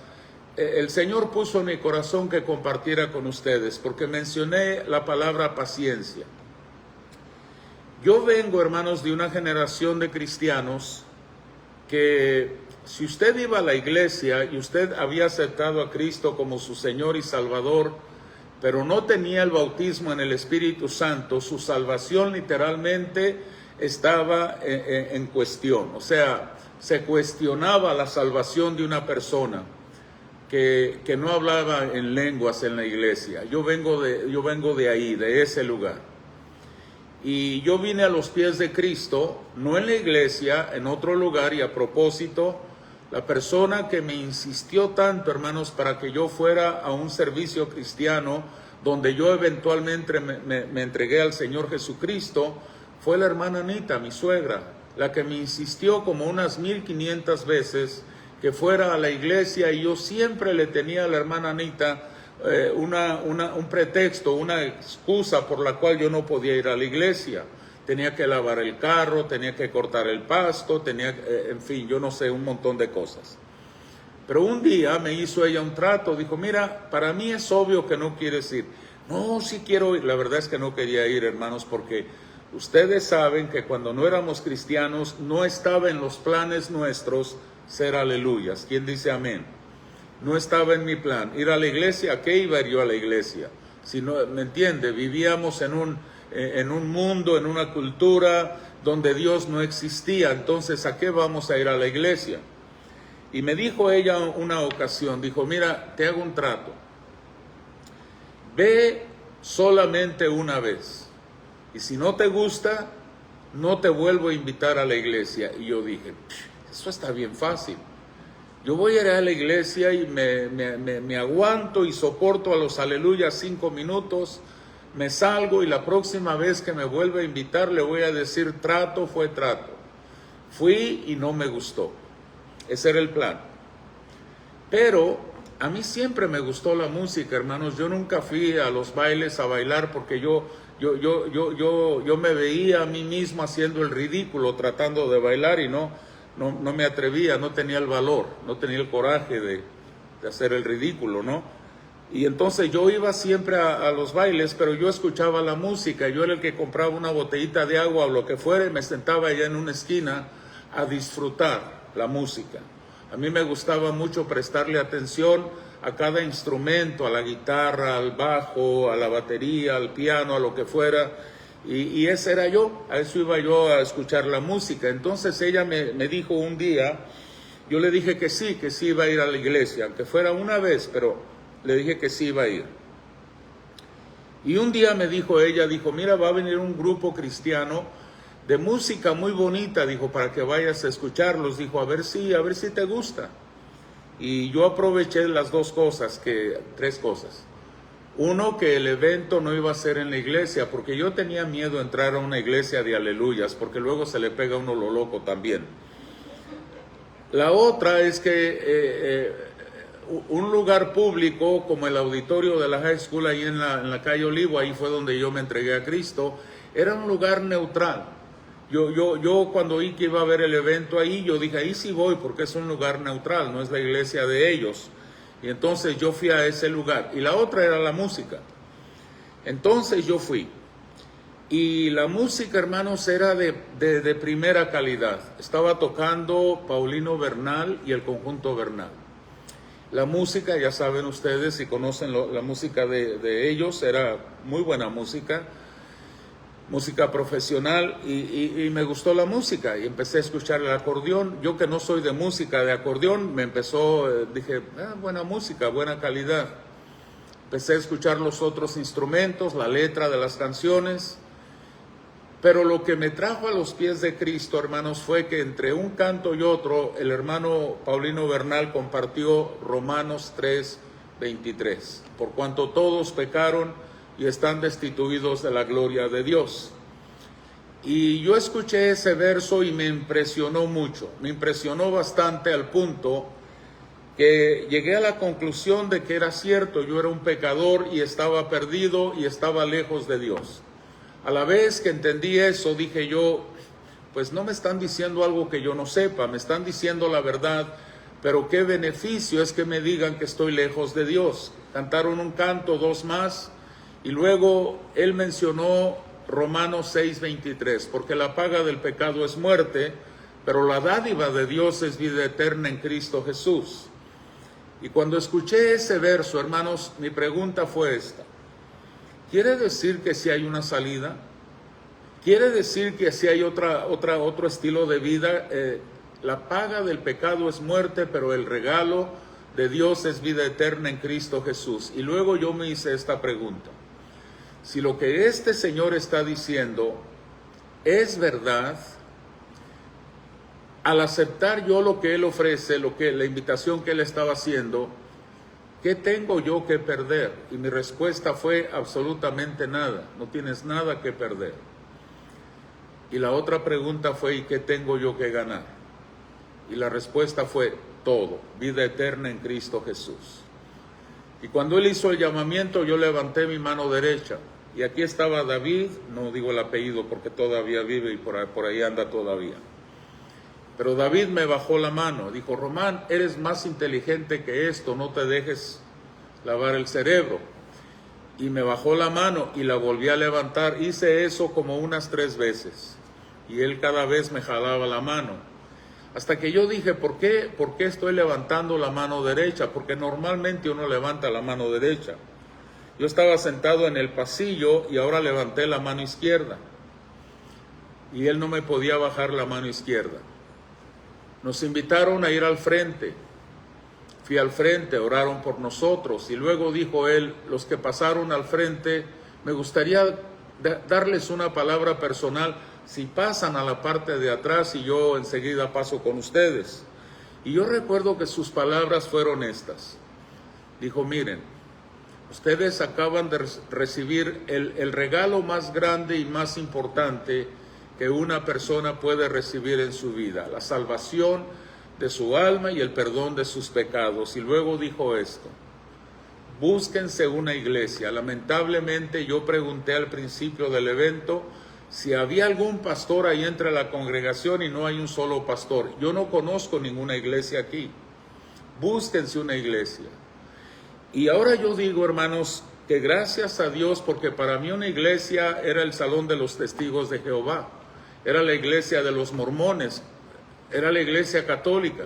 S1: el Señor puso en mi corazón que compartiera con ustedes, porque mencioné la palabra paciencia. Yo vengo, hermanos, de una generación de cristianos que si usted iba a la iglesia y usted había aceptado a Cristo como su Señor y Salvador, pero no tenía el bautismo en el Espíritu Santo, su salvación literalmente estaba en cuestión. O sea, se cuestionaba la salvación de una persona que no hablaba en lenguas en la iglesia. Yo vengo de ahí, de ese lugar. Y yo vine a los pies de Cristo, no en la iglesia, en otro lugar. Y a propósito, la persona que me insistió tanto, hermanos, para que yo fuera a un servicio cristiano, donde yo eventualmente me entregué al Señor Jesucristo, fue la hermana Anita, mi suegra, la que me insistió como unas 1500 veces que fuera a la iglesia, y yo siempre le tenía a la hermana Anita un pretexto, una excusa por la cual yo no podía ir a la iglesia. Tenía que lavar el carro, tenía que cortar el pasto, en fin, yo no sé, un montón de cosas. Pero un día me hizo ella un trato, dijo: mira, para mí es obvio que no quieres ir. No, sí quiero ir. La verdad es que no quería ir, hermanos, porque ustedes saben que cuando no éramos cristianos no estaba en los planes nuestros ser aleluyas. ¿Quién dice amén? No estaba en mi plan ir a la iglesia. ¿A qué iba yo a la iglesia? Si no, ¿me entiende? Vivíamos en un mundo, en una cultura donde Dios no existía. Entonces, ¿a qué vamos a ir a la iglesia? Y me dijo ella una ocasión, dijo: mira, te hago un trato. Ve solamente una vez. Y si no te gusta, no te vuelvo a invitar a la iglesia. Y yo dije, eso está bien fácil. Yo voy a ir a la iglesia y me aguanto y soporto a los aleluyas 5 minutos, me salgo y la próxima vez que me vuelva a invitar le voy a decir trato fue trato. Fui y no me gustó. Ese era el plan. Pero a mí siempre me gustó la música, hermanos. Yo nunca fui a los bailes a bailar porque yo me veía a mí mismo haciendo el ridículo tratando de bailar y no me atrevía, no tenía el valor, no tenía el coraje de hacer el ridículo, ¿no? Y entonces yo iba siempre a los bailes, pero yo escuchaba la música. Yo era el que compraba una botellita de agua o lo que fuera y me sentaba allá en una esquina a disfrutar la música. A mí me gustaba mucho prestarle atención a cada instrumento, a la guitarra, al bajo, a la batería, al piano, a lo que fuera. Y ese era yo, a eso iba yo a escuchar la música. Entonces ella me dijo un día, yo le dije que sí iba a ir a la iglesia, aunque fuera una vez, pero le dije que sí iba a ir. Y un día me dijo ella, dijo, mira, va a venir un grupo cristiano de música muy bonita, dijo, para que vayas a escucharlos. Dijo, a ver si te gusta. Y yo aproveché las tres cosas. Uno, que el evento no iba a ser en la iglesia, porque yo tenía miedo de entrar a una iglesia de aleluyas, porque luego se le pega a uno lo loco también. La otra es que un lugar público como el auditorio de la high school ahí en la calle Olivo, ahí fue donde yo me entregué a Cristo, era un lugar neutral. Yo cuando oí que iba a haber el evento ahí, yo dije, ahí sí voy porque es un lugar neutral, no es la iglesia de ellos. Y entonces yo fui a ese lugar. Y la otra era la música. Entonces yo fui. Y la música, hermanos, era de primera calidad. Estaba tocando Paulino Bernal y el Conjunto Bernal. La música, ya saben ustedes, si conocen la música de ellos, era muy buena música profesional, y me gustó la música y empecé a escuchar el acordeón. Yo que no soy de música de acordeón, dije, buena música, buena calidad. Empecé a escuchar los otros instrumentos, la letra de las canciones, pero lo que me trajo a los pies de Cristo, hermanos, fue que entre un canto y otro, el hermano Paulino Bernal compartió Romanos 3:23, por cuanto todos pecaron y están destituidos de la gloria de Dios. Y yo escuché ese verso y me impresionó mucho, me impresionó bastante, al punto que llegué a la conclusión de que era cierto. Yo era un pecador y estaba perdido y estaba lejos de Dios. A la vez que entendí eso, dije yo, pues no me están diciendo algo que yo no sepa, me están diciendo la verdad, pero qué beneficio es que me digan que estoy lejos de Dios. Cantaron un canto, 2 más, y luego él mencionó Romanos 6:23, porque la paga del pecado es muerte, pero la dádiva de Dios es vida eterna en Cristo Jesús. Y cuando escuché ese verso, hermanos, mi pregunta fue esta: ¿quiere decir que si hay una salida? ¿Quiere decir que si hay otro estilo de vida? La paga del pecado es muerte, pero el regalo de Dios es vida eterna en Cristo Jesús. Y luego yo me hice esta pregunta: si lo que este Señor está diciendo es verdad, al aceptar yo lo que Él ofrece, la invitación que Él estaba haciendo, ¿qué tengo yo que perder? Y mi respuesta fue absolutamente nada, no tienes nada que perder. Y la otra pregunta fue, ¿y qué tengo yo que ganar? Y la respuesta fue todo, vida eterna en Cristo Jesús. Y cuando Él hizo el llamamiento, yo levanté mi mano derecha. Y aquí estaba David, no digo el apellido porque todavía vive y por ahí anda todavía. Pero David me bajó la mano, dijo, Román, eres más inteligente que esto, no te dejes lavar el cerebro. Y me bajó la mano y la volví a levantar. Hice eso como unas 3 veces. Y él cada vez me jalaba la mano. Hasta que yo dije, ¿por qué estoy levantando la mano derecha? Porque normalmente uno levanta la mano derecha. Yo estaba sentado en el pasillo y ahora levanté la mano izquierda. Y él no me podía bajar la mano izquierda. Nos invitaron a ir al frente. Fui al frente, oraron por nosotros. Y luego dijo él, los que pasaron al frente, me gustaría darles una palabra personal si pasan a la parte de atrás y yo enseguida paso con ustedes. Y yo recuerdo que sus palabras fueron estas. Dijo, miren, ustedes acaban de recibir el regalo más grande y más importante que una persona puede recibir en su vida, la salvación de su alma y el perdón de sus pecados. Y luego dijo esto, búsquense una iglesia. Lamentablemente yo pregunté al principio del evento si había algún pastor ahí entre la congregación y no hay un solo pastor. Yo no conozco ninguna iglesia aquí. Búsquense una iglesia. Y ahora yo digo, hermanos, que gracias a Dios, porque para mí una iglesia era el Salón de los Testigos de Jehová, era la iglesia de los mormones, era la iglesia católica.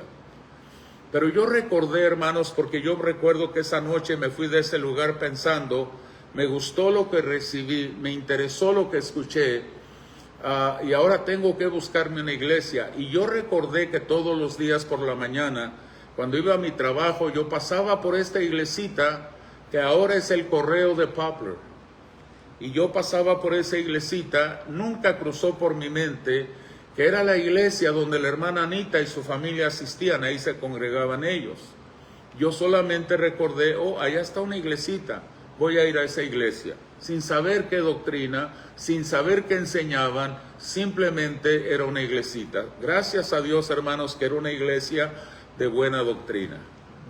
S1: Pero yo recordé, hermanos, porque yo recuerdo que esa noche me fui de ese lugar pensando, me gustó lo que recibí, me interesó lo que escuché, y ahora tengo que buscarme una iglesia. Y yo recordé que todos los días por la mañana, cuando iba a mi trabajo, yo pasaba por esta iglesita que ahora es el Correo de Poplar. Y yo pasaba por esa iglesita, nunca cruzó por mi mente que era la iglesia donde la hermana Anita y su familia asistían, ahí se congregaban ellos. Yo solamente recordé, oh, allá está una iglesita, voy a ir a esa iglesia, sin saber qué doctrina, sin saber qué enseñaban, simplemente era una iglesita. Gracias a Dios, hermanos, que era una iglesia de buena doctrina.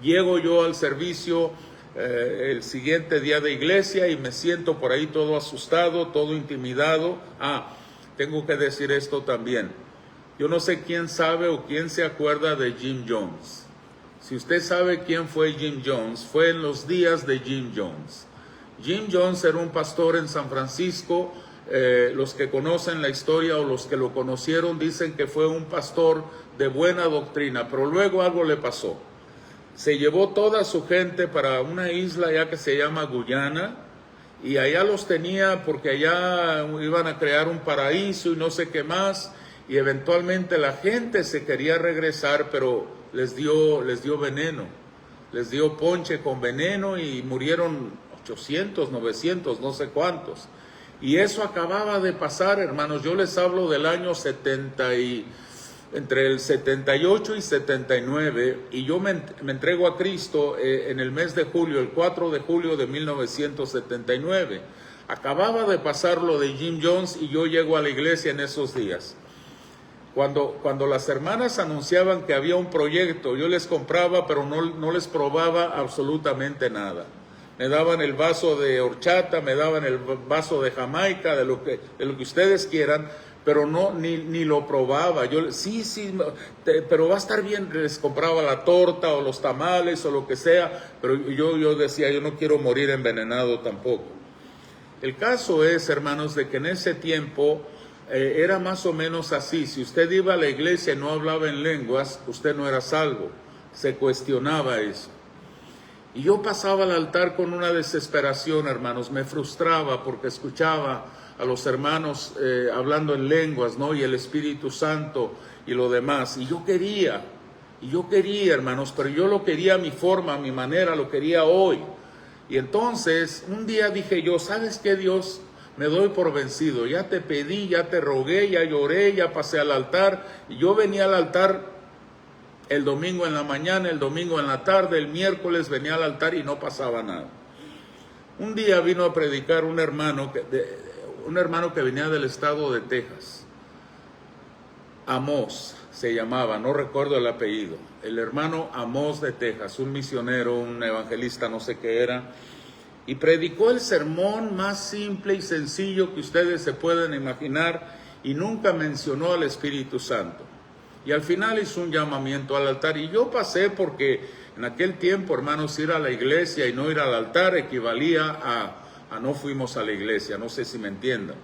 S1: Llego yo al servicio el siguiente día de iglesia y me siento por ahí todo asustado, todo intimidado. Tengo que decir esto también. Yo no sé quién sabe o quién se acuerda de Jim Jones. Si usted sabe quién fue Jim Jones, fue en los días de Jim Jones. Jim Jones era un pastor en San Francisco. Los que conocen la historia o los que lo conocieron dicen que fue un pastor de buena doctrina, pero luego algo le pasó. Se llevó toda su gente para una isla ya que se llama Guyana, y allá los tenía porque allá iban a crear un paraíso y no sé qué más, y eventualmente la gente se quería regresar, pero les dio veneno, les dio ponche con veneno y murieron 800, 900, no sé cuántos. Y eso acababa de pasar, hermanos. Yo les hablo del año entre el 78 y 79, y yo me entrego a Cristo en el mes de julio, el 4 de julio de 1979. Acababa de pasar lo de Jim Jones y yo llego a la iglesia en esos días. Cuando las hermanas anunciaban que había un proyecto, yo les compraba, pero no les probaba absolutamente nada. Me daban el vaso de horchata, me daban el vaso de Jamaica, de lo que ustedes quieran, pero ni lo probaba. Yo, sí, pero va a estar bien. Les compraba la torta o los tamales o lo que sea, pero yo decía, yo no quiero morir envenenado tampoco. El caso es, hermanos, de que en ese tiempo era más o menos así. Si usted iba a la iglesia y no hablaba en lenguas, usted no era salvo. Se cuestionaba eso. Y yo pasaba al altar con una desesperación, hermanos. Me frustraba porque escuchaba a los hermanos hablando en lenguas, ¿no? Y el Espíritu Santo y lo demás. Y yo quería, hermanos, pero yo lo quería a mi forma, a mi manera, lo quería hoy. Y entonces, un día dije yo, ¿sabes qué, Dios? Me doy por vencido. Ya te pedí, ya te rogué, ya lloré, ya pasé al altar. Y yo venía al altar el domingo en la mañana, el domingo en la tarde, el miércoles venía al altar y no pasaba nada. Un día vino a predicar un hermano que venía del estado de Texas. Amós se llamaba, no recuerdo el apellido. El hermano Amós de Texas, un misionero, un evangelista, no sé qué era. Y predicó el sermón más simple y sencillo que ustedes se pueden imaginar y nunca mencionó al Espíritu Santo. Y al final hizo un llamamiento al altar. Y yo pasé porque en aquel tiempo, hermanos, ir a la iglesia y no ir al altar equivalía a no fuimos a la iglesia. No sé si me entiendan.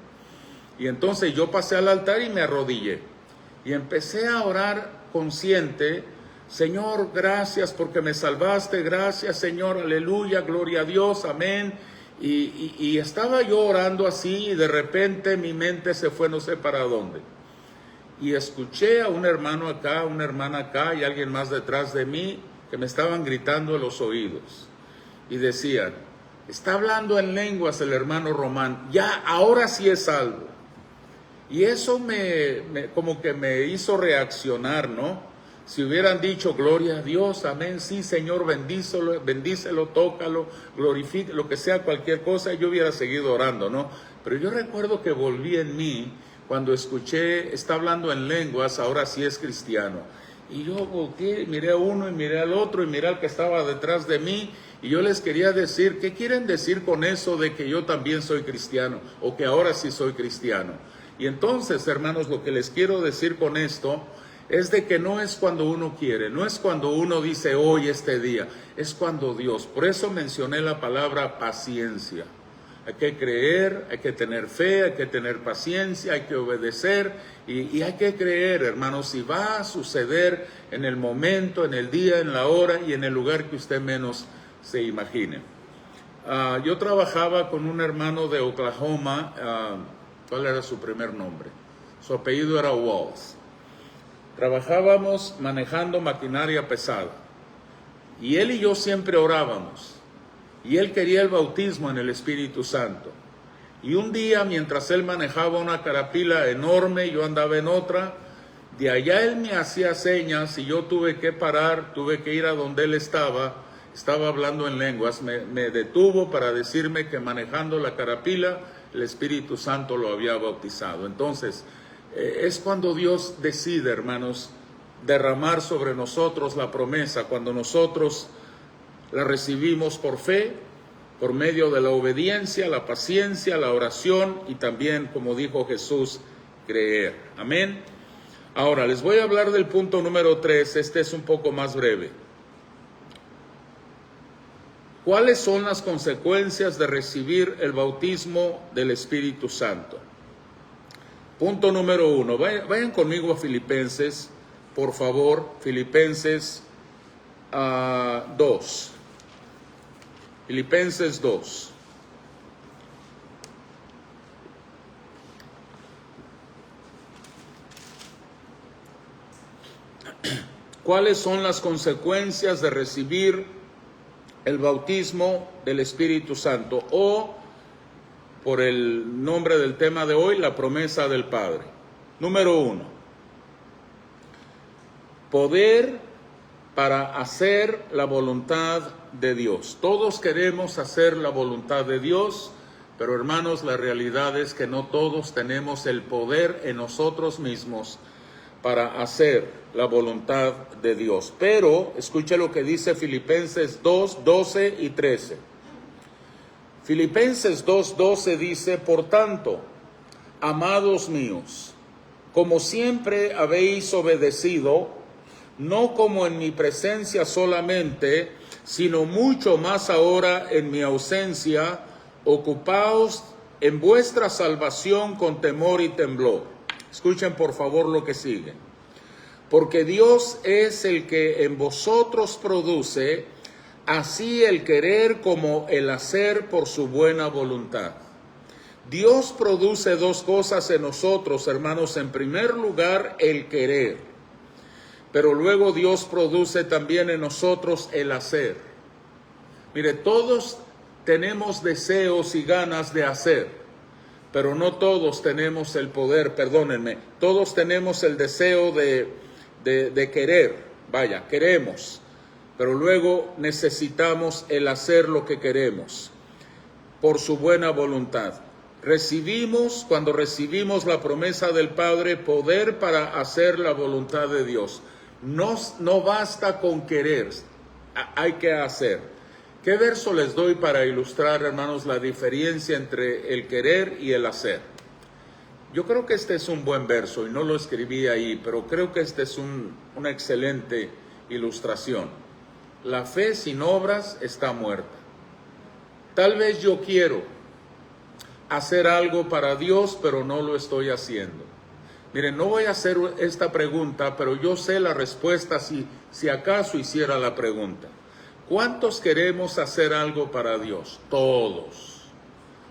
S1: Y entonces yo pasé al altar y me arrodillé. Y empecé a orar consciente. Señor, gracias porque me salvaste. Gracias, Señor. Aleluya. Gloria a Dios. Amén. Y estaba yo orando así y de repente mi mente se fue no sé para dónde. Y escuché a un hermano acá, una hermana acá y alguien más detrás de mí que me estaban gritando en los oídos. Y decían, está hablando en lenguas el hermano Román, ya ahora sí es salvo. Y eso como que me hizo reaccionar, ¿no? Si hubieran dicho, gloria a Dios, amén, sí, Señor, bendícelo, tócalo, glorifique, lo que sea, cualquier cosa, yo hubiera seguido orando, ¿no? Pero yo recuerdo que volví en mí cuando escuché, está hablando en lenguas, ahora sí es cristiano. Y yo volteé, miré a uno y miré al otro y miré al que estaba detrás de mí. Y yo les quería decir, ¿qué quieren decir con eso de que yo también soy cristiano? O que ahora sí soy cristiano. Y entonces, hermanos, lo que les quiero decir con esto es de que no es cuando uno quiere, no es cuando uno dice hoy, este día, es cuando Dios. Por eso mencioné la palabra paciencia. Hay que creer, hay que tener fe, hay que tener paciencia, hay que obedecer y hay que creer, hermanos, si va a suceder en el momento, en el día, en la hora y en el lugar que usted menos se imagine. Yo trabajaba con un hermano de Oklahoma. ¿Cuál era su primer nombre? Su apellido era Walls. Trabajábamos manejando maquinaria pesada. Y él y yo siempre orábamos. Y él quería el bautismo en el Espíritu Santo. Y un día, mientras él manejaba una carapila enorme, yo andaba en otra, de allá él me hacía señas y yo tuve que parar, tuve que ir a donde él estaba hablando en lenguas, me detuvo para decirme que manejando la carapila, el Espíritu Santo lo había bautizado. Entonces, es cuando Dios decide, hermanos, derramar sobre nosotros la promesa, cuando nosotros la recibimos por fe, por medio de la obediencia, la paciencia, la oración y también, como dijo Jesús, creer. Amén. Ahora, les voy a hablar del punto número 3, este es un poco más breve. ¿Cuáles son las consecuencias de recibir el bautismo del Espíritu Santo? Punto número 1. Vayan conmigo a Filipenses, por favor. Filipenses 2. Filipenses 2. ¿Cuáles son las consecuencias de recibir el bautismo del Espíritu Santo? O, por el nombre del tema de hoy, la promesa del Padre. Número 1. Poder para hacer la voluntad de Dios. Todos queremos hacer la voluntad de Dios, pero hermanos, la realidad es que no todos tenemos el poder en nosotros mismos para hacer la voluntad de Dios. Pero, escuche lo que dice Filipenses 2, 12 y 13. Filipenses 2:12 dice, por tanto, amados míos, como siempre habéis obedecido, no como en mi presencia solamente, sino mucho más ahora en mi ausencia, ocupaos en vuestra salvación con temor y temblor. Escuchen por favor lo que sigue. Porque Dios es el que en vosotros produce así el querer como el hacer por su buena voluntad. Dios produce dos cosas en nosotros, hermanos. En primer lugar, el querer. Pero luego Dios produce también en nosotros el hacer. Mire, todos tenemos deseos y ganas de hacer, pero no todos tenemos el poder, perdónenme, todos tenemos el deseo de querer. Vaya, queremos. Pero luego necesitamos el hacer lo que queremos por su buena voluntad. Cuando recibimos la promesa del Padre, poder para hacer la voluntad de Dios. No basta con querer, hay que hacer. ¿Qué verso les doy para ilustrar, hermanos, la diferencia entre el querer y el hacer? Yo creo que este es un buen verso y no lo escribí ahí, pero creo que este es una excelente ilustración. La fe sin obras está muerta. Tal vez yo quiero hacer algo para Dios, pero no lo estoy haciendo. Miren, no voy a hacer esta pregunta, pero yo sé la respuesta si acaso hiciera la pregunta. ¿Cuántos queremos hacer algo para Dios? Todos.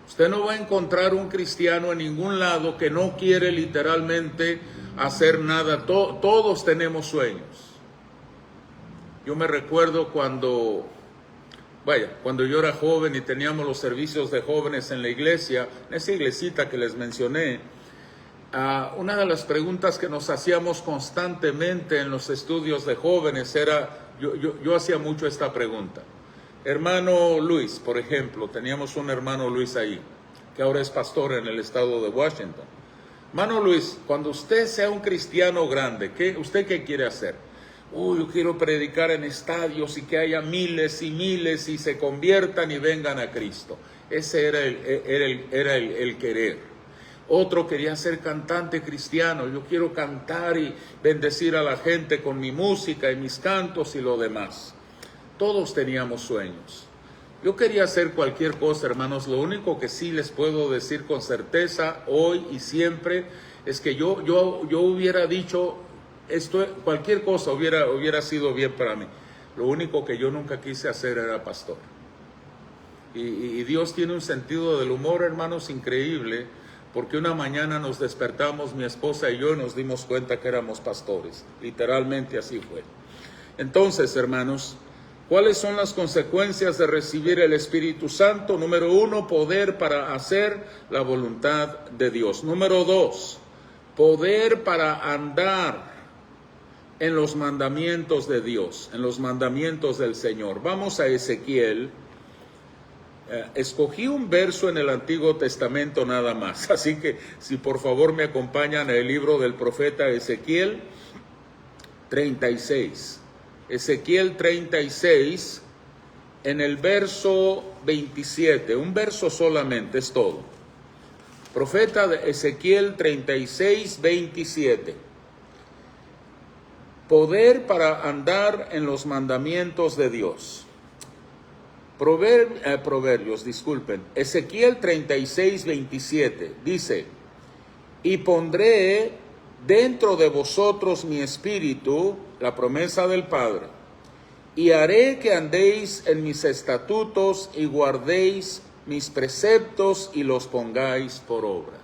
S1: Usted no va a encontrar un cristiano en ningún lado que no quiere literalmente hacer nada. Todos tenemos sueños. Yo me recuerdo cuando yo era joven y teníamos los servicios de jóvenes en la iglesia, en esa iglesita que les mencioné, una de las preguntas que nos hacíamos constantemente en los estudios de jóvenes era, yo hacía mucho esta pregunta. Hermano Luis, por ejemplo, teníamos un hermano Luis ahí, que ahora es pastor en el estado de Washington. Hermano Luis, cuando usted sea un cristiano grande, ¿usted qué quiere hacer? Yo quiero predicar en estadios y que haya miles y miles y se conviertan y vengan a Cristo. Ese era el querer. Otro quería ser cantante cristiano. Yo quiero cantar y bendecir a la gente con mi música y mis cantos y lo demás. Todos teníamos sueños. Yo quería hacer cualquier cosa, hermanos. Lo único que sí les puedo decir con certeza hoy y siempre es que yo hubiera dicho cualquier cosa hubiera sido bien para mí. Lo único que yo nunca quise hacer era pastor. Y Dios tiene un sentido del humor, hermanos, increíble. Porque una mañana nos despertamos, mi esposa y yo, y nos dimos cuenta que éramos pastores. Literalmente así fue. Entonces, hermanos, ¿cuáles son las consecuencias de recibir el Espíritu Santo? Número 1, poder para hacer la voluntad de Dios. Número 2, poder para andar en los mandamientos de Dios, en los mandamientos del Señor. Vamos a Ezequiel. Escogí un verso en el Antiguo Testamento nada más, así que si por favor me acompañan al libro del profeta Ezequiel 36. Ezequiel 36, en el verso 27, un verso solamente, es todo. Profeta de Ezequiel 36, 27. Poder para andar en los mandamientos de Dios. Ezequiel 36, 27 dice: y pondré dentro de vosotros mi espíritu, la promesa del Padre, y haré que andéis en mis estatutos y guardéis mis preceptos y los pongáis por obra.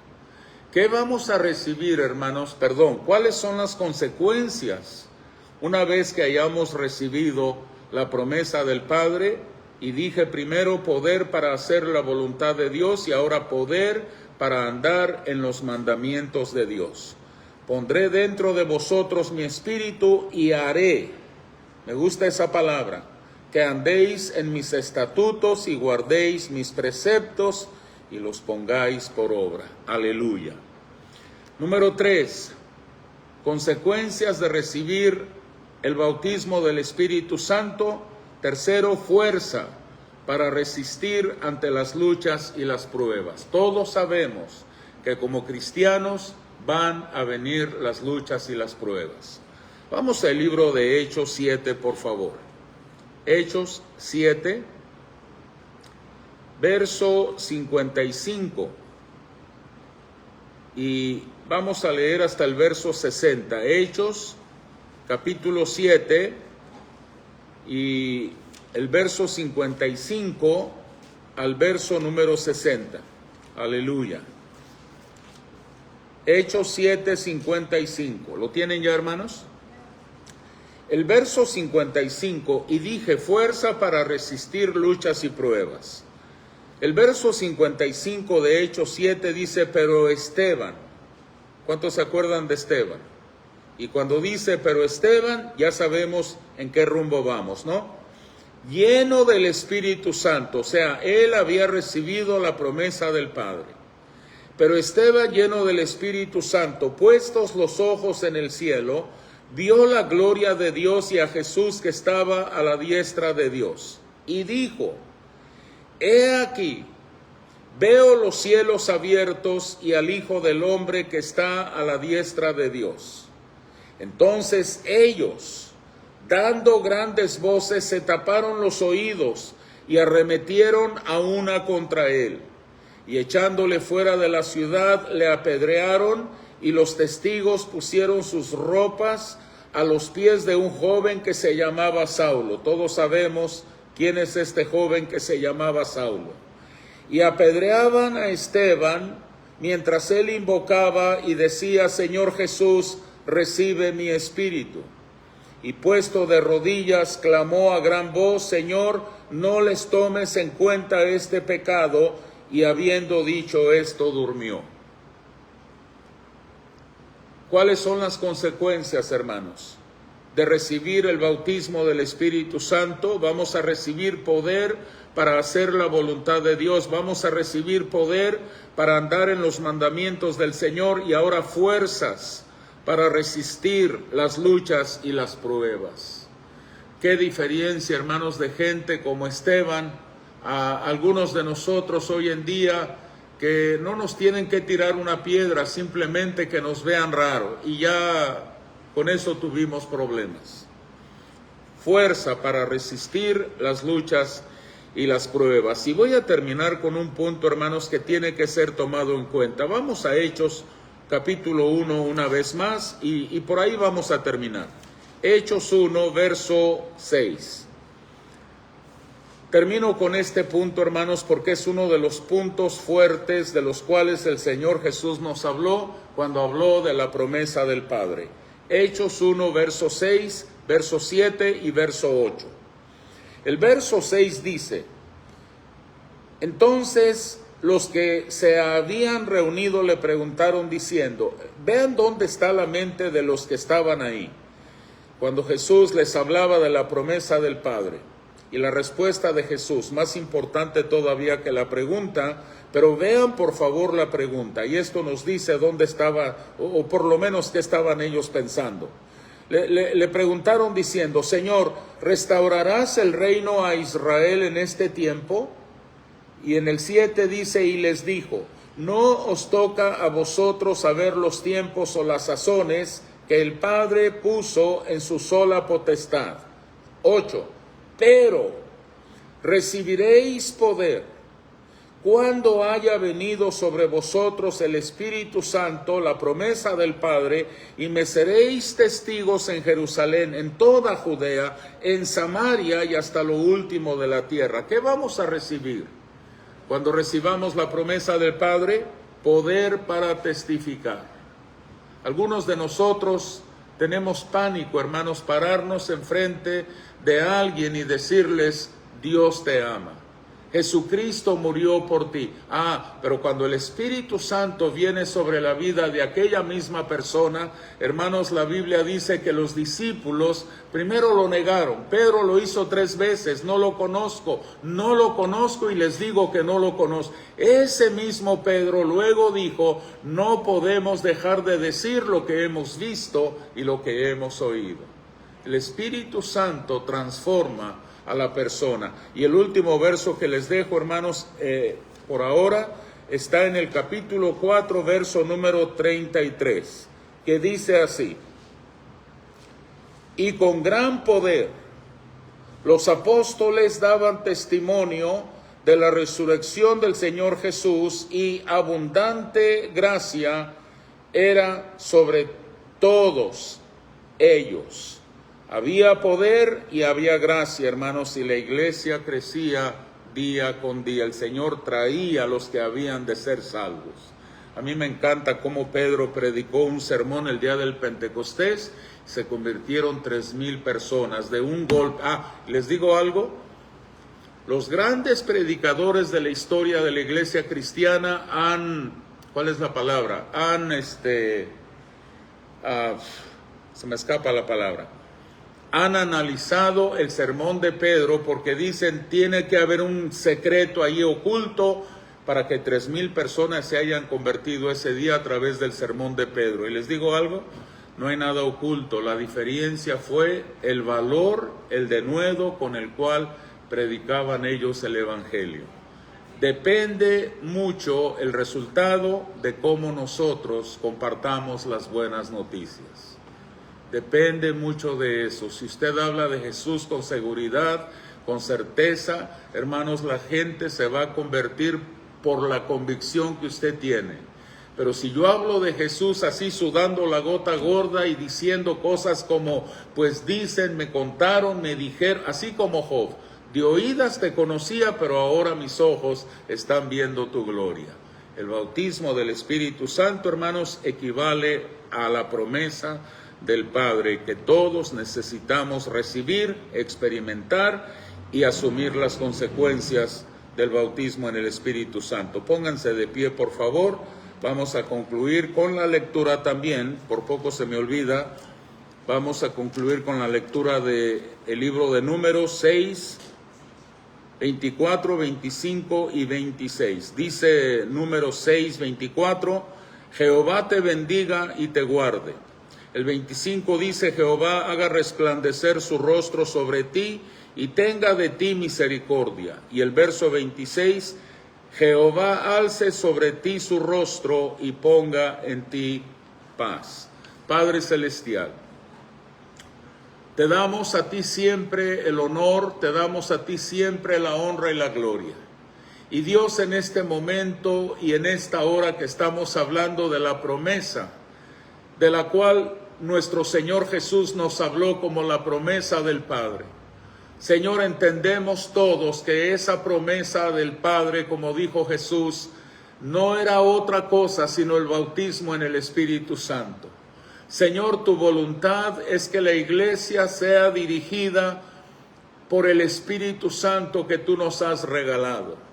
S1: ¿Qué vamos a recibir, hermanos? ¿Cuáles son las consecuencias una vez que hayamos recibido la promesa del Padre? Y dije primero poder para hacer la voluntad de Dios y ahora poder para andar en los mandamientos de Dios. Pondré dentro de vosotros mi espíritu y haré, me gusta esa palabra, que andéis en mis estatutos y guardéis mis preceptos y los pongáis por obra. Aleluya. Número 3, consecuencias de recibir el bautismo del Espíritu Santo. Tercero, fuerza para resistir ante las luchas y las pruebas. Todos sabemos que como cristianos van a venir las luchas y las pruebas. Vamos al libro de Hechos 7, por favor. Hechos 7, verso 55. Y vamos a leer hasta el verso 60. Hechos, capítulo 7. Y el verso 55 al verso número 60. Aleluya. Hechos 7, 55. ¿Lo tienen ya, hermanos? El verso 55, y dije fuerza para resistir luchas y pruebas. El verso 55 de Hechos 7 dice, pero Esteban. ¿Cuántos se acuerdan de Esteban? Y cuando dice, pero Esteban, ya sabemos en qué rumbo vamos, ¿no? Lleno del Espíritu Santo, o sea, él había recibido la promesa del Padre. Pero Esteban, lleno del Espíritu Santo, puestos los ojos en el cielo, vio la gloria de Dios y a Jesús que estaba a la diestra de Dios. Y dijo, he aquí, veo los cielos abiertos y al Hijo del Hombre que está a la diestra de Dios. Entonces ellos, dando grandes voces, se taparon los oídos y arremetieron a una contra él. Y echándole fuera de la ciudad, le apedrearon, y los testigos pusieron sus ropas a los pies de un joven que se llamaba Saulo. Todos sabemos quién es este joven que se llamaba Saulo. Y apedreaban a Esteban mientras él invocaba y decía, Señor Jesús, recibe mi espíritu. Y puesto de rodillas, clamó a gran voz, Señor, no les tomes en cuenta este pecado. Y habiendo dicho esto, durmió. ¿Cuáles son las consecuencias, hermanos, de recibir el bautismo del Espíritu Santo? Vamos a recibir poder para hacer la voluntad de Dios. Vamos a recibir poder para andar en los mandamientos del Señor y ahora fuerzas para resistir las luchas y las pruebas. Qué diferencia, hermanos, de gente como Esteban a algunos de nosotros hoy en día, que no nos tienen que tirar una piedra, simplemente que nos vean raro, y ya con eso tuvimos problemas. Fuerza para resistir las luchas y las pruebas. Y voy a terminar con un punto, hermanos, que tiene que ser tomado en cuenta. Vamos a Hechos capítulo 1 una vez más, y por ahí vamos a terminar. Hechos 1, verso 6. Termino con este punto, hermanos, porque es uno de los puntos fuertes de los cuales el Señor Jesús nos habló cuando habló de la promesa del Padre. Hechos 1, verso 6, verso 7 y verso 8. El verso 6 dice: entonces los que se habían reunido le preguntaron diciendo, vean dónde está la mente de los que estaban ahí, cuando Jesús les hablaba de la promesa del Padre. Y la respuesta de Jesús, más importante todavía que la pregunta, pero vean por favor la pregunta, y esto nos dice dónde estaba, o por lo menos qué estaban ellos pensando. Le preguntaron diciendo, Señor, ¿restaurarás el reino a Israel en este tiempo? Y en el 7 dice, y les dijo, no os toca a vosotros saber los tiempos o las sazones que el Padre puso en su sola potestad. 8. Pero recibiréis poder cuando haya venido sobre vosotros el Espíritu Santo, la promesa del Padre, y me seréis testigos en Jerusalén, en toda Judea, en Samaria y hasta lo último de la tierra. ¿Qué vamos a recibir cuando recibamos la promesa del Padre? Poder para testificar. Algunos de nosotros tenemos pánico, hermanos, pararnos enfrente de alguien y decirles, Dios te ama. Jesucristo murió por ti. Pero cuando el Espíritu Santo viene sobre la vida de aquella misma persona, hermanos, la Biblia dice que los discípulos primero lo negaron. Pedro lo hizo 3 veces, no lo conozco y les digo que no lo conozco. Ese mismo Pedro luego dijo, no podemos dejar de decir lo que hemos visto y lo que hemos oído. El Espíritu Santo transforma a la persona. Y el último verso que les dejo, hermanos, por ahora, está en el capítulo 4, verso número 33, que dice así: y con gran poder los apóstoles daban testimonio de la resurrección del Señor Jesús, y abundante gracia era sobre todos ellos. Había poder y había gracia, hermanos, y la iglesia crecía día con día. El Señor traía a los que habían de ser salvos. A mí me encanta cómo Pedro predicó un sermón el día del Pentecostés. Se convirtieron 3,000 personas de un golpe. Les digo algo. Los grandes predicadores de la historia de la iglesia cristiana ¿cuál es la palabra? Se me escapa la palabra. Han analizado el sermón de Pedro porque dicen tiene que haber un secreto ahí oculto para que 3,000 personas se hayan convertido ese día a través del sermón de Pedro. Y les digo algo, no hay nada oculto. La diferencia fue el valor, el denuedo con el cual predicaban ellos el evangelio. Depende mucho el resultado de cómo nosotros compartamos las buenas noticias. Depende mucho de eso. Si usted habla de Jesús con seguridad, con certeza, hermanos, la gente se va a convertir por la convicción que usted tiene. Pero si yo hablo de Jesús así sudando la gota gorda y diciendo cosas como, pues dicen, me contaron, me dijeron, así como Job, de oídas te conocía, pero ahora mis ojos están viendo tu gloria. El bautismo del Espíritu Santo, hermanos, equivale a la promesa del Padre que todos necesitamos recibir, experimentar y asumir las consecuencias del bautismo en el Espíritu Santo. Pónganse de pie, por favor. Vamos a concluir con la lectura también, por poco se me olvida, vamos a concluir con la lectura del libro de Números 6, 24, 25 y 26. Dice Números 6, 24, Jehová te bendiga y te guarde. El 25 dice, Jehová haga resplandecer su rostro sobre ti y tenga de ti misericordia. Y el verso 26, Jehová alce sobre ti su rostro y ponga en ti paz. Padre Celestial, te damos a ti siempre el honor, te damos a ti siempre la honra y la gloria. Y Dios, en este momento y en esta hora que estamos hablando de la promesa, de la cual nuestro Señor Jesús nos habló como la promesa del Padre. Señor, entendemos todos que esa promesa del Padre, como dijo Jesús, no era otra cosa sino el bautismo en el Espíritu Santo. Señor, tu voluntad es que la iglesia sea dirigida por el Espíritu Santo que tú nos has regalado.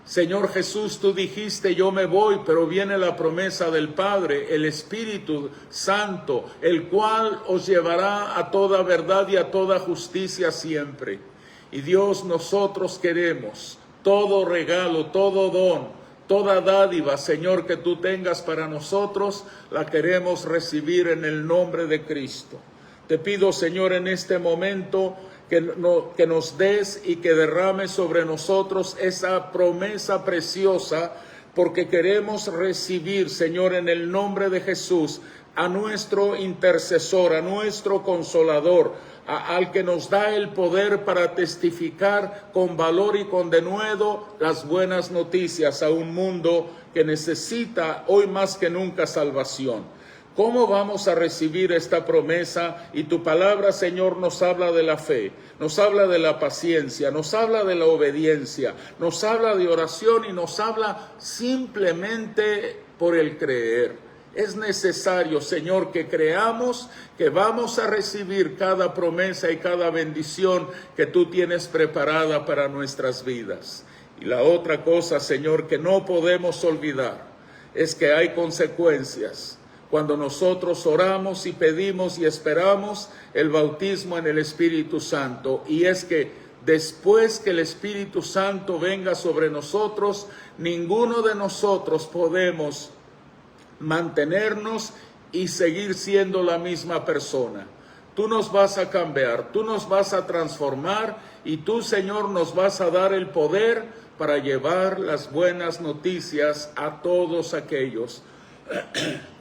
S1: Señor Jesús, tú dijiste, yo me voy, pero viene la promesa del Padre, el Espíritu Santo, el cual os llevará a toda verdad y a toda justicia siempre. Y Dios, nosotros queremos todo regalo, todo don, toda dádiva, Señor, que tú tengas para nosotros, la queremos recibir en el nombre de Cristo. Te pido, Señor, en este momento que nos des y que derrames sobre nosotros esa promesa preciosa, porque queremos recibir, Señor, en el nombre de Jesús, a nuestro intercesor, a nuestro consolador, al que nos da el poder para testificar con valor y con denuedo las buenas noticias a un mundo que necesita hoy más que nunca salvación. ¿Cómo vamos a recibir esta promesa? Y tu palabra, Señor, nos habla de la fe, nos habla de la paciencia, nos habla de la obediencia, nos habla de oración y nos habla simplemente por el creer. Es necesario, Señor, que creamos que vamos a recibir cada promesa y cada bendición que tú tienes preparada para nuestras vidas. Y la otra cosa, Señor, que no podemos olvidar es que hay consecuencias cuando nosotros oramos y pedimos y esperamos el bautismo en el Espíritu Santo. Y es que después que el Espíritu Santo venga sobre nosotros, ninguno de nosotros podemos mantenernos y seguir siendo la misma persona. Tú nos vas a cambiar, tú nos vas a transformar y tú, Señor, nos vas a dar el poder para llevar las buenas noticias a todos aquellos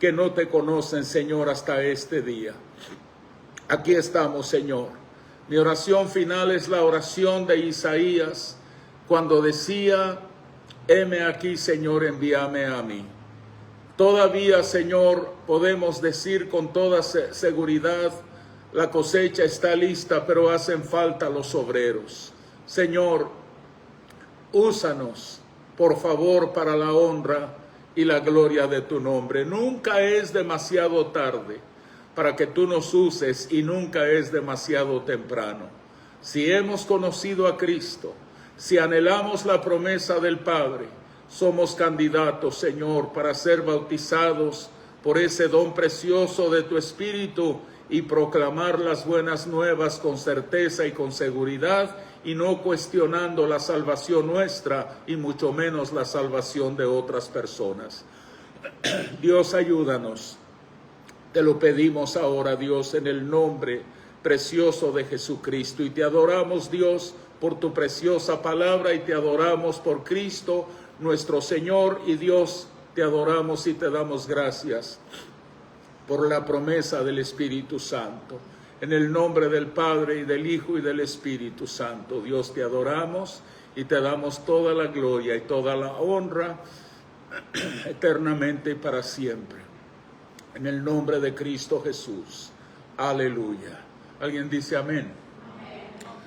S1: que no te conocen, Señor, hasta este día. Aquí estamos, Señor. Mi oración final es la oración de Isaías cuando decía, heme aquí, Señor, envíame a mí. Todavía, Señor, podemos decir con toda seguridad, la cosecha está lista, pero hacen falta los obreros. Señor, úsanos, por favor, para la honra y la gloria de tu nombre. Nunca es demasiado tarde para que tú nos uses y nunca es demasiado temprano. Si hemos conocido a Cristo, si anhelamos la promesa del Padre, somos candidatos, Señor, para ser bautizados por ese don precioso de tu Espíritu y proclamar las buenas nuevas con certeza y con seguridad, y no cuestionando la salvación nuestra y mucho menos la salvación de otras personas. Dios, ayúdanos. Te lo pedimos ahora, Dios, en el nombre precioso de Jesucristo. Y te adoramos, Dios, por tu preciosa palabra, y te adoramos por Cristo, nuestro Señor y Dios. Te adoramos y te damos gracias por la promesa del Espíritu Santo. En el nombre del Padre, y del Hijo, y del Espíritu Santo, Dios, te adoramos y te damos toda la gloria y toda la honra eternamente y para siempre. En el nombre de Cristo Jesús. Aleluya. ¿Alguien dice amén?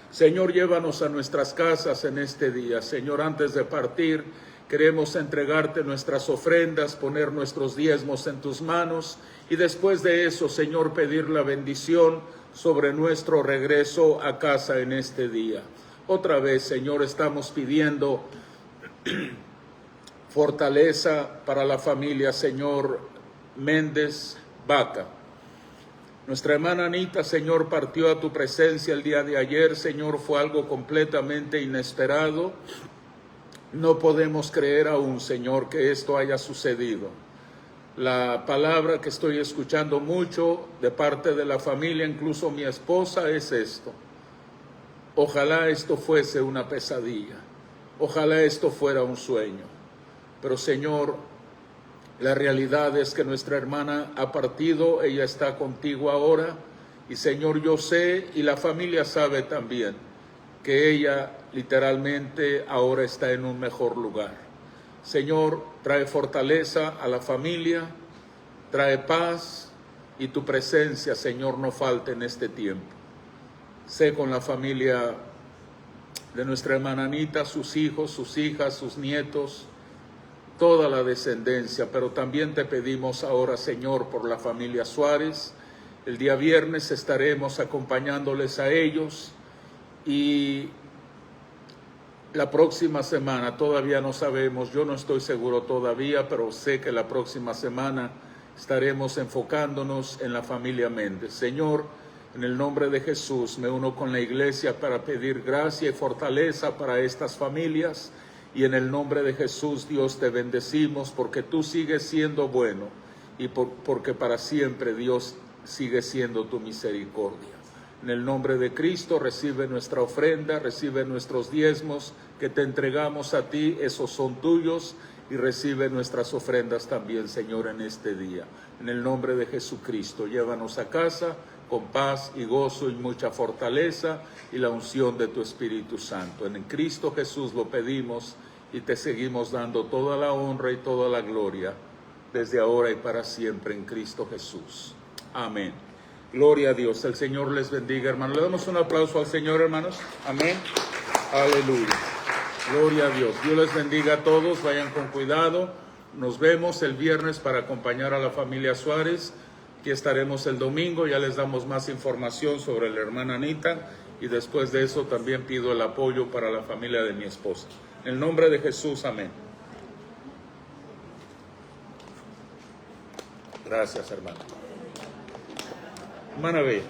S1: Señor, llévanos a nuestras casas en este día. Señor, antes de partir, queremos entregarte nuestras ofrendas, poner nuestros diezmos en tus manos, y después de eso, Señor, pedir la bendición sobre nuestro regreso a casa en este día. Otra vez, Señor, estamos pidiendo fortaleza para la familia, Señor Méndez Vaca. Nuestra hermana Anita, Señor, partió a tu presencia el día de ayer, Señor, fue algo completamente inesperado. No podemos creer aún, Señor, que esto haya sucedido. La palabra que estoy escuchando mucho de parte de la familia, incluso mi esposa, es esto. Ojalá esto fuese una pesadilla. Ojalá esto fuera un sueño. Pero, Señor, la realidad es que nuestra hermana ha partido, ella está contigo ahora. Y, Señor, yo sé, y la familia sabe también, que ella literalmente ahora está en un mejor lugar. Señor, trae fortaleza a la familia, trae paz y tu presencia, Señor, no falte en este tiempo. Sé con la familia de nuestra hermana Anita, sus hijos, sus hijas, sus nietos, toda la descendencia, pero también te pedimos ahora, Señor, por la familia Suárez. El día viernes estaremos acompañándoles a ellos y la próxima semana, todavía no sabemos, yo no estoy seguro todavía, pero sé que la próxima semana estaremos enfocándonos en la familia Méndez. Señor, en el nombre de Jesús, me uno con la iglesia para pedir gracia y fortaleza para estas familias. Y en el nombre de Jesús, Dios, te bendecimos porque tú sigues siendo bueno y porque para siempre, Dios, sigue siendo tu misericordia. En el nombre de Cristo, recibe nuestra ofrenda, recibe nuestros diezmos que te entregamos a ti, esos son tuyos, y recibe nuestras ofrendas también, Señor, en este día. En el nombre de Jesucristo, llévanos a casa con paz y gozo y mucha fortaleza y la unción de tu Espíritu Santo. En Cristo Jesús lo pedimos y te seguimos dando toda la honra y toda la gloria desde ahora y para siempre en Cristo Jesús. Amén. Gloria a Dios. El Señor les bendiga, hermanos. Le damos un aplauso al Señor, hermanos. Amén. Aleluya. Gloria a Dios. Dios les bendiga a todos. Vayan con cuidado. Nos vemos el viernes para acompañar a la familia Suárez. Aquí estaremos el domingo. Ya les damos más información sobre la hermana Anita. Y después de eso también pido el apoyo para la familia de mi esposa. En el nombre de Jesús. Amén. Gracias, hermano. Hermana Bella.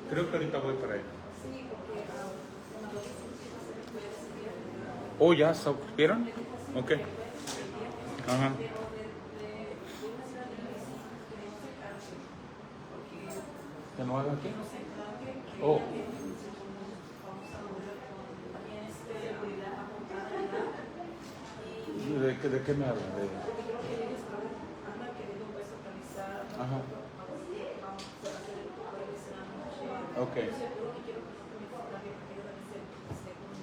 S1: Creo que ahorita voy para allá. ¿Oh, ya supieron? Ok. Ajá. ¿Que no haga qué? Oh. ¿De qué me hablan? Ajá. Ok.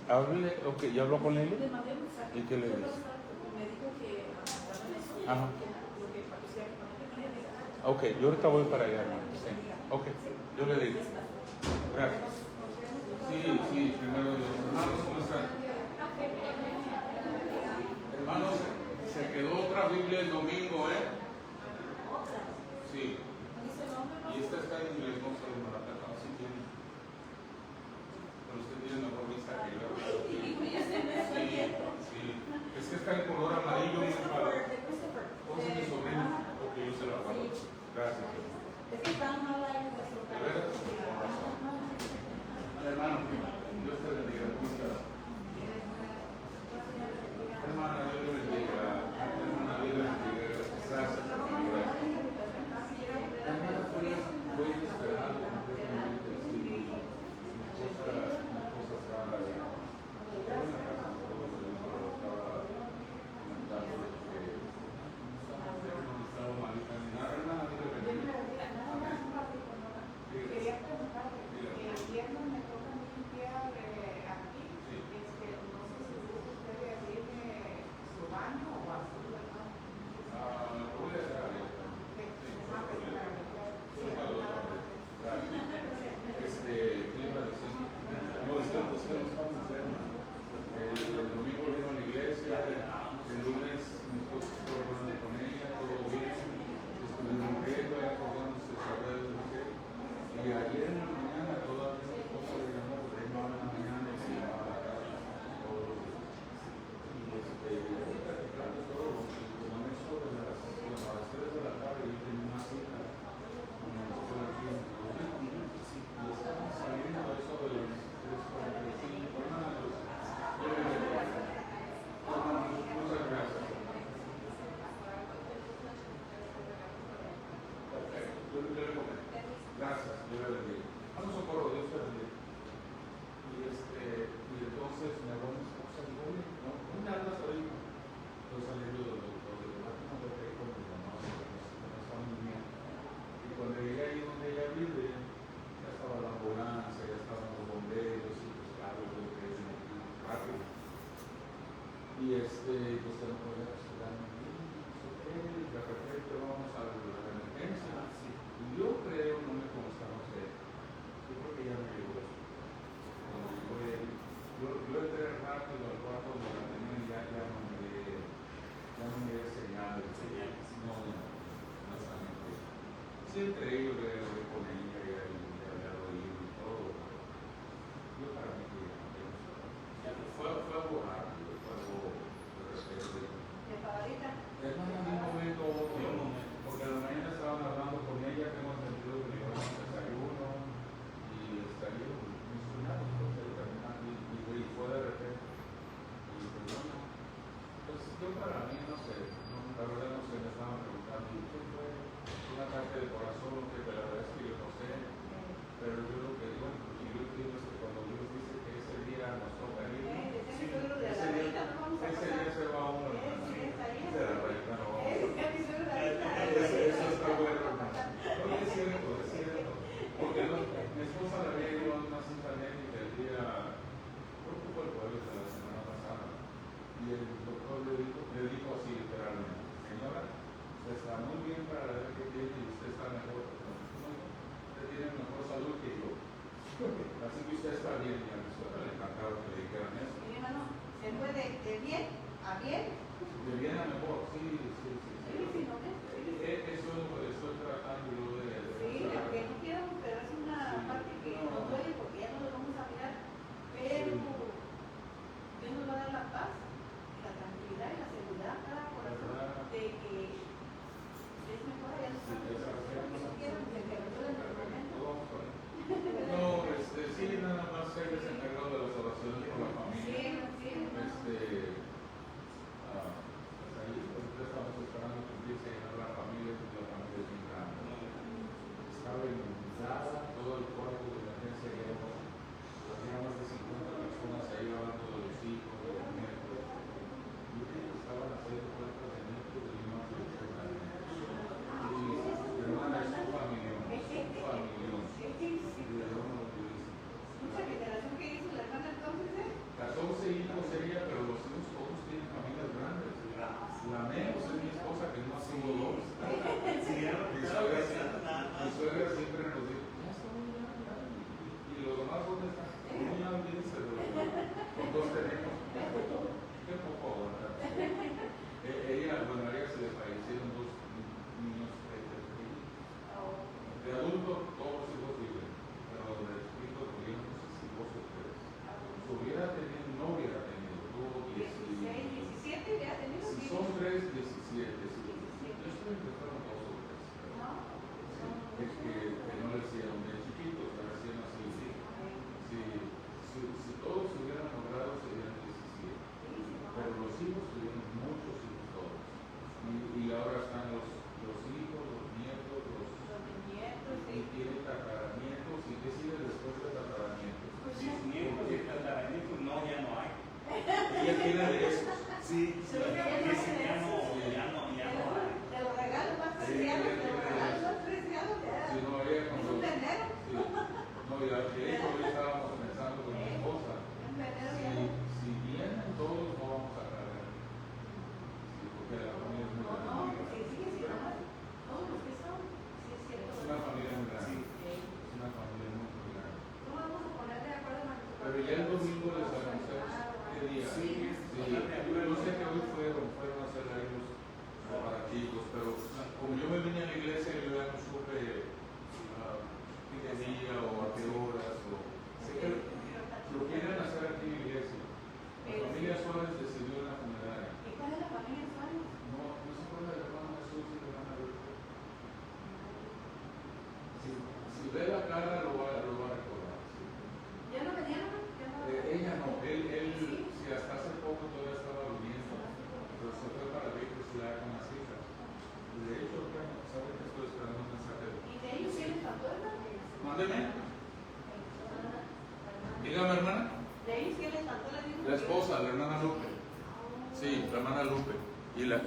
S1: Háblele, ok, ¿ya habló con Lili? ¿Y qué le dice? Ajá. Ok, yo ahorita voy para allá, hermano. Sí. Ok, yo le digo. Gracias. Sí, primero Dios. Hermanos, ¿cómo están? Hermanos, se quedó otra Biblia el domingo, ¿eh? Sí. Y esta está en inglés, no sé, acá sí tiene. Pero usted tiene mejor vista que yo. Sí. Es que está en color amarillo, muy padre. ¿Cómo se mi sobrino? Porque yo se la guardo. Gracias. ¿De veras?
S2: Sí, entre ellos de con ella y había oído y todo. Yo para mí que fue algo rápido, fue algo de repente.
S3: ¿De favorita?
S2: Es más, en un momento, porque a la mañana estaban hablando con ella, tengo entendido que le iban a desayuno y salieron mencionados, y fue de repente. Y pues bueno, pues yo para mí no sé, la verdad no sé, me estaban preguntando, ¿y qué fue? Una parte del corazón, que la verdad es que yo no sé, pero yo lo que digo, y yo entiendo es que cuando Dios dice que ese día nos toca ir,
S3: ese
S2: día se va uno, de la rayita no vamos a
S3: Eso
S2: está bueno, hermano. No, es cierto, porque mi esposa la había ido a una cita médica el día, creo que fue el jueves de la semana pasada, y el doctor le dijo así literalmente, señora, usted está muy bien para la edad que tiene y usted está mejor, usted tiene mejor salud que yo, así que usted está bien, y a mi suegra le encantaba que le dijeran eso.
S3: Mi hermano, se fue de bien a bien.
S2: De bien a mejor, sí.
S3: ¿No ves?
S2: Eso es lo que estoy tratando yo de
S3: Sí, aunque no quiero, pero es una parte que nos duele porque ya no lo vamos a mirar, pero Dios nos va a dar la paz, la tranquilidad y la seguridad a cada corazón de que es mejor allá no estamos que no quieran que lo duele en el momento.
S2: No, sí, nada más que hay desencargado de las oraciones por la familia. Pues ahí estamos esperando que empiece a llenar la familia, porque la familia es bien grande. Estaba inundada, todo el cuarto de emergencia había más de 50 personas ahí hablando de los hijos, de los nietos. Y ellos estaban haciendo cuentas de nietos de más de 80 años. Y hermana, es un familión.
S3: Mucha generación que hizo la hermana entonces,
S2: 14 hijos ella, pero los hijos todos tienen familias grandes. La menos es mi esposa, que no tuvo dos. Mi suegra siempre nos dice, ya está muy grande. ¿Y los demás dónde están? No, ya olvídense de los dos tenemos. Qué poco aguantar. Ella, bueno, a ella se le fallecieron dos niños pequeños. De adulto, todos los hijos viven, pero de chiquito tuvieron, no sé si 2 o 3. No hubiera tenido, tuvo
S3: 16, 17 ya tenido.
S2: Si son 3, 17. Yo estoy que fueron 2 o 3. Es que no le hicieron de chiquitos, le hacían así. Si todos se hubieran logrado, serían 17. Pero los hijos tuvieron muchos hijos todos. Y ahora están los hijos, los nietos, y tienen tataranietos. ¿Y qué sigue después de tataranietos?
S4: Nietos y tataranietos, no, ya no hay.
S2: Ella tiene de esos.
S4: Sí, ya no hay.
S3: Te lo regalo más preciado, te lo regalo más preciado.
S2: Si no, ella
S3: Es
S2: cuando.
S3: un veneno.
S2: No, y hoy estábamos pensando con mi esposa.
S3: Un veneno ya.
S2: Si vienen todos, no vamos a cargar. Sí, porque la familia es muy grande.
S3: No, porque sigue siendo todos los que son. Sí, es cierto.
S2: Es una familia muy grande.
S3: Sí.
S2: Es una familia muy grande.
S3: No vamos a poner de acuerdo en
S2: Pero ya el domingo les anunciamos qué día.
S4: Sí.
S2: Yo sé que hoy fueron a hacer ahí los preparativos, pero como yo me vine a la iglesia, yo ya no supe qué día o a qué horas. Sé que lo quieren hacer aquí en la iglesia. La familia Suárez decidió en la funeraria.
S3: ¿Y cuál es la familia Suárez?
S2: No se acuerda del hermano Jesús y la hermana Lourdes. Si ve la cara, lo va a recordar. Sí.
S3: ¿Ya no venían?
S2: Ella no, él si hasta hace poco todavía estaba viviendo, pero se fue para Víctor con las hijas. De hecho, ¿sabe que estoy esperando un mensaje?
S3: ¿Y de ellos quién les faltó, hermano?
S2: Mándeme. Dígame, hermana.
S3: ¿De ellos quién les faltó?
S1: La esposa, la hermana Lupe. Sí, la hermana Lupe. Y la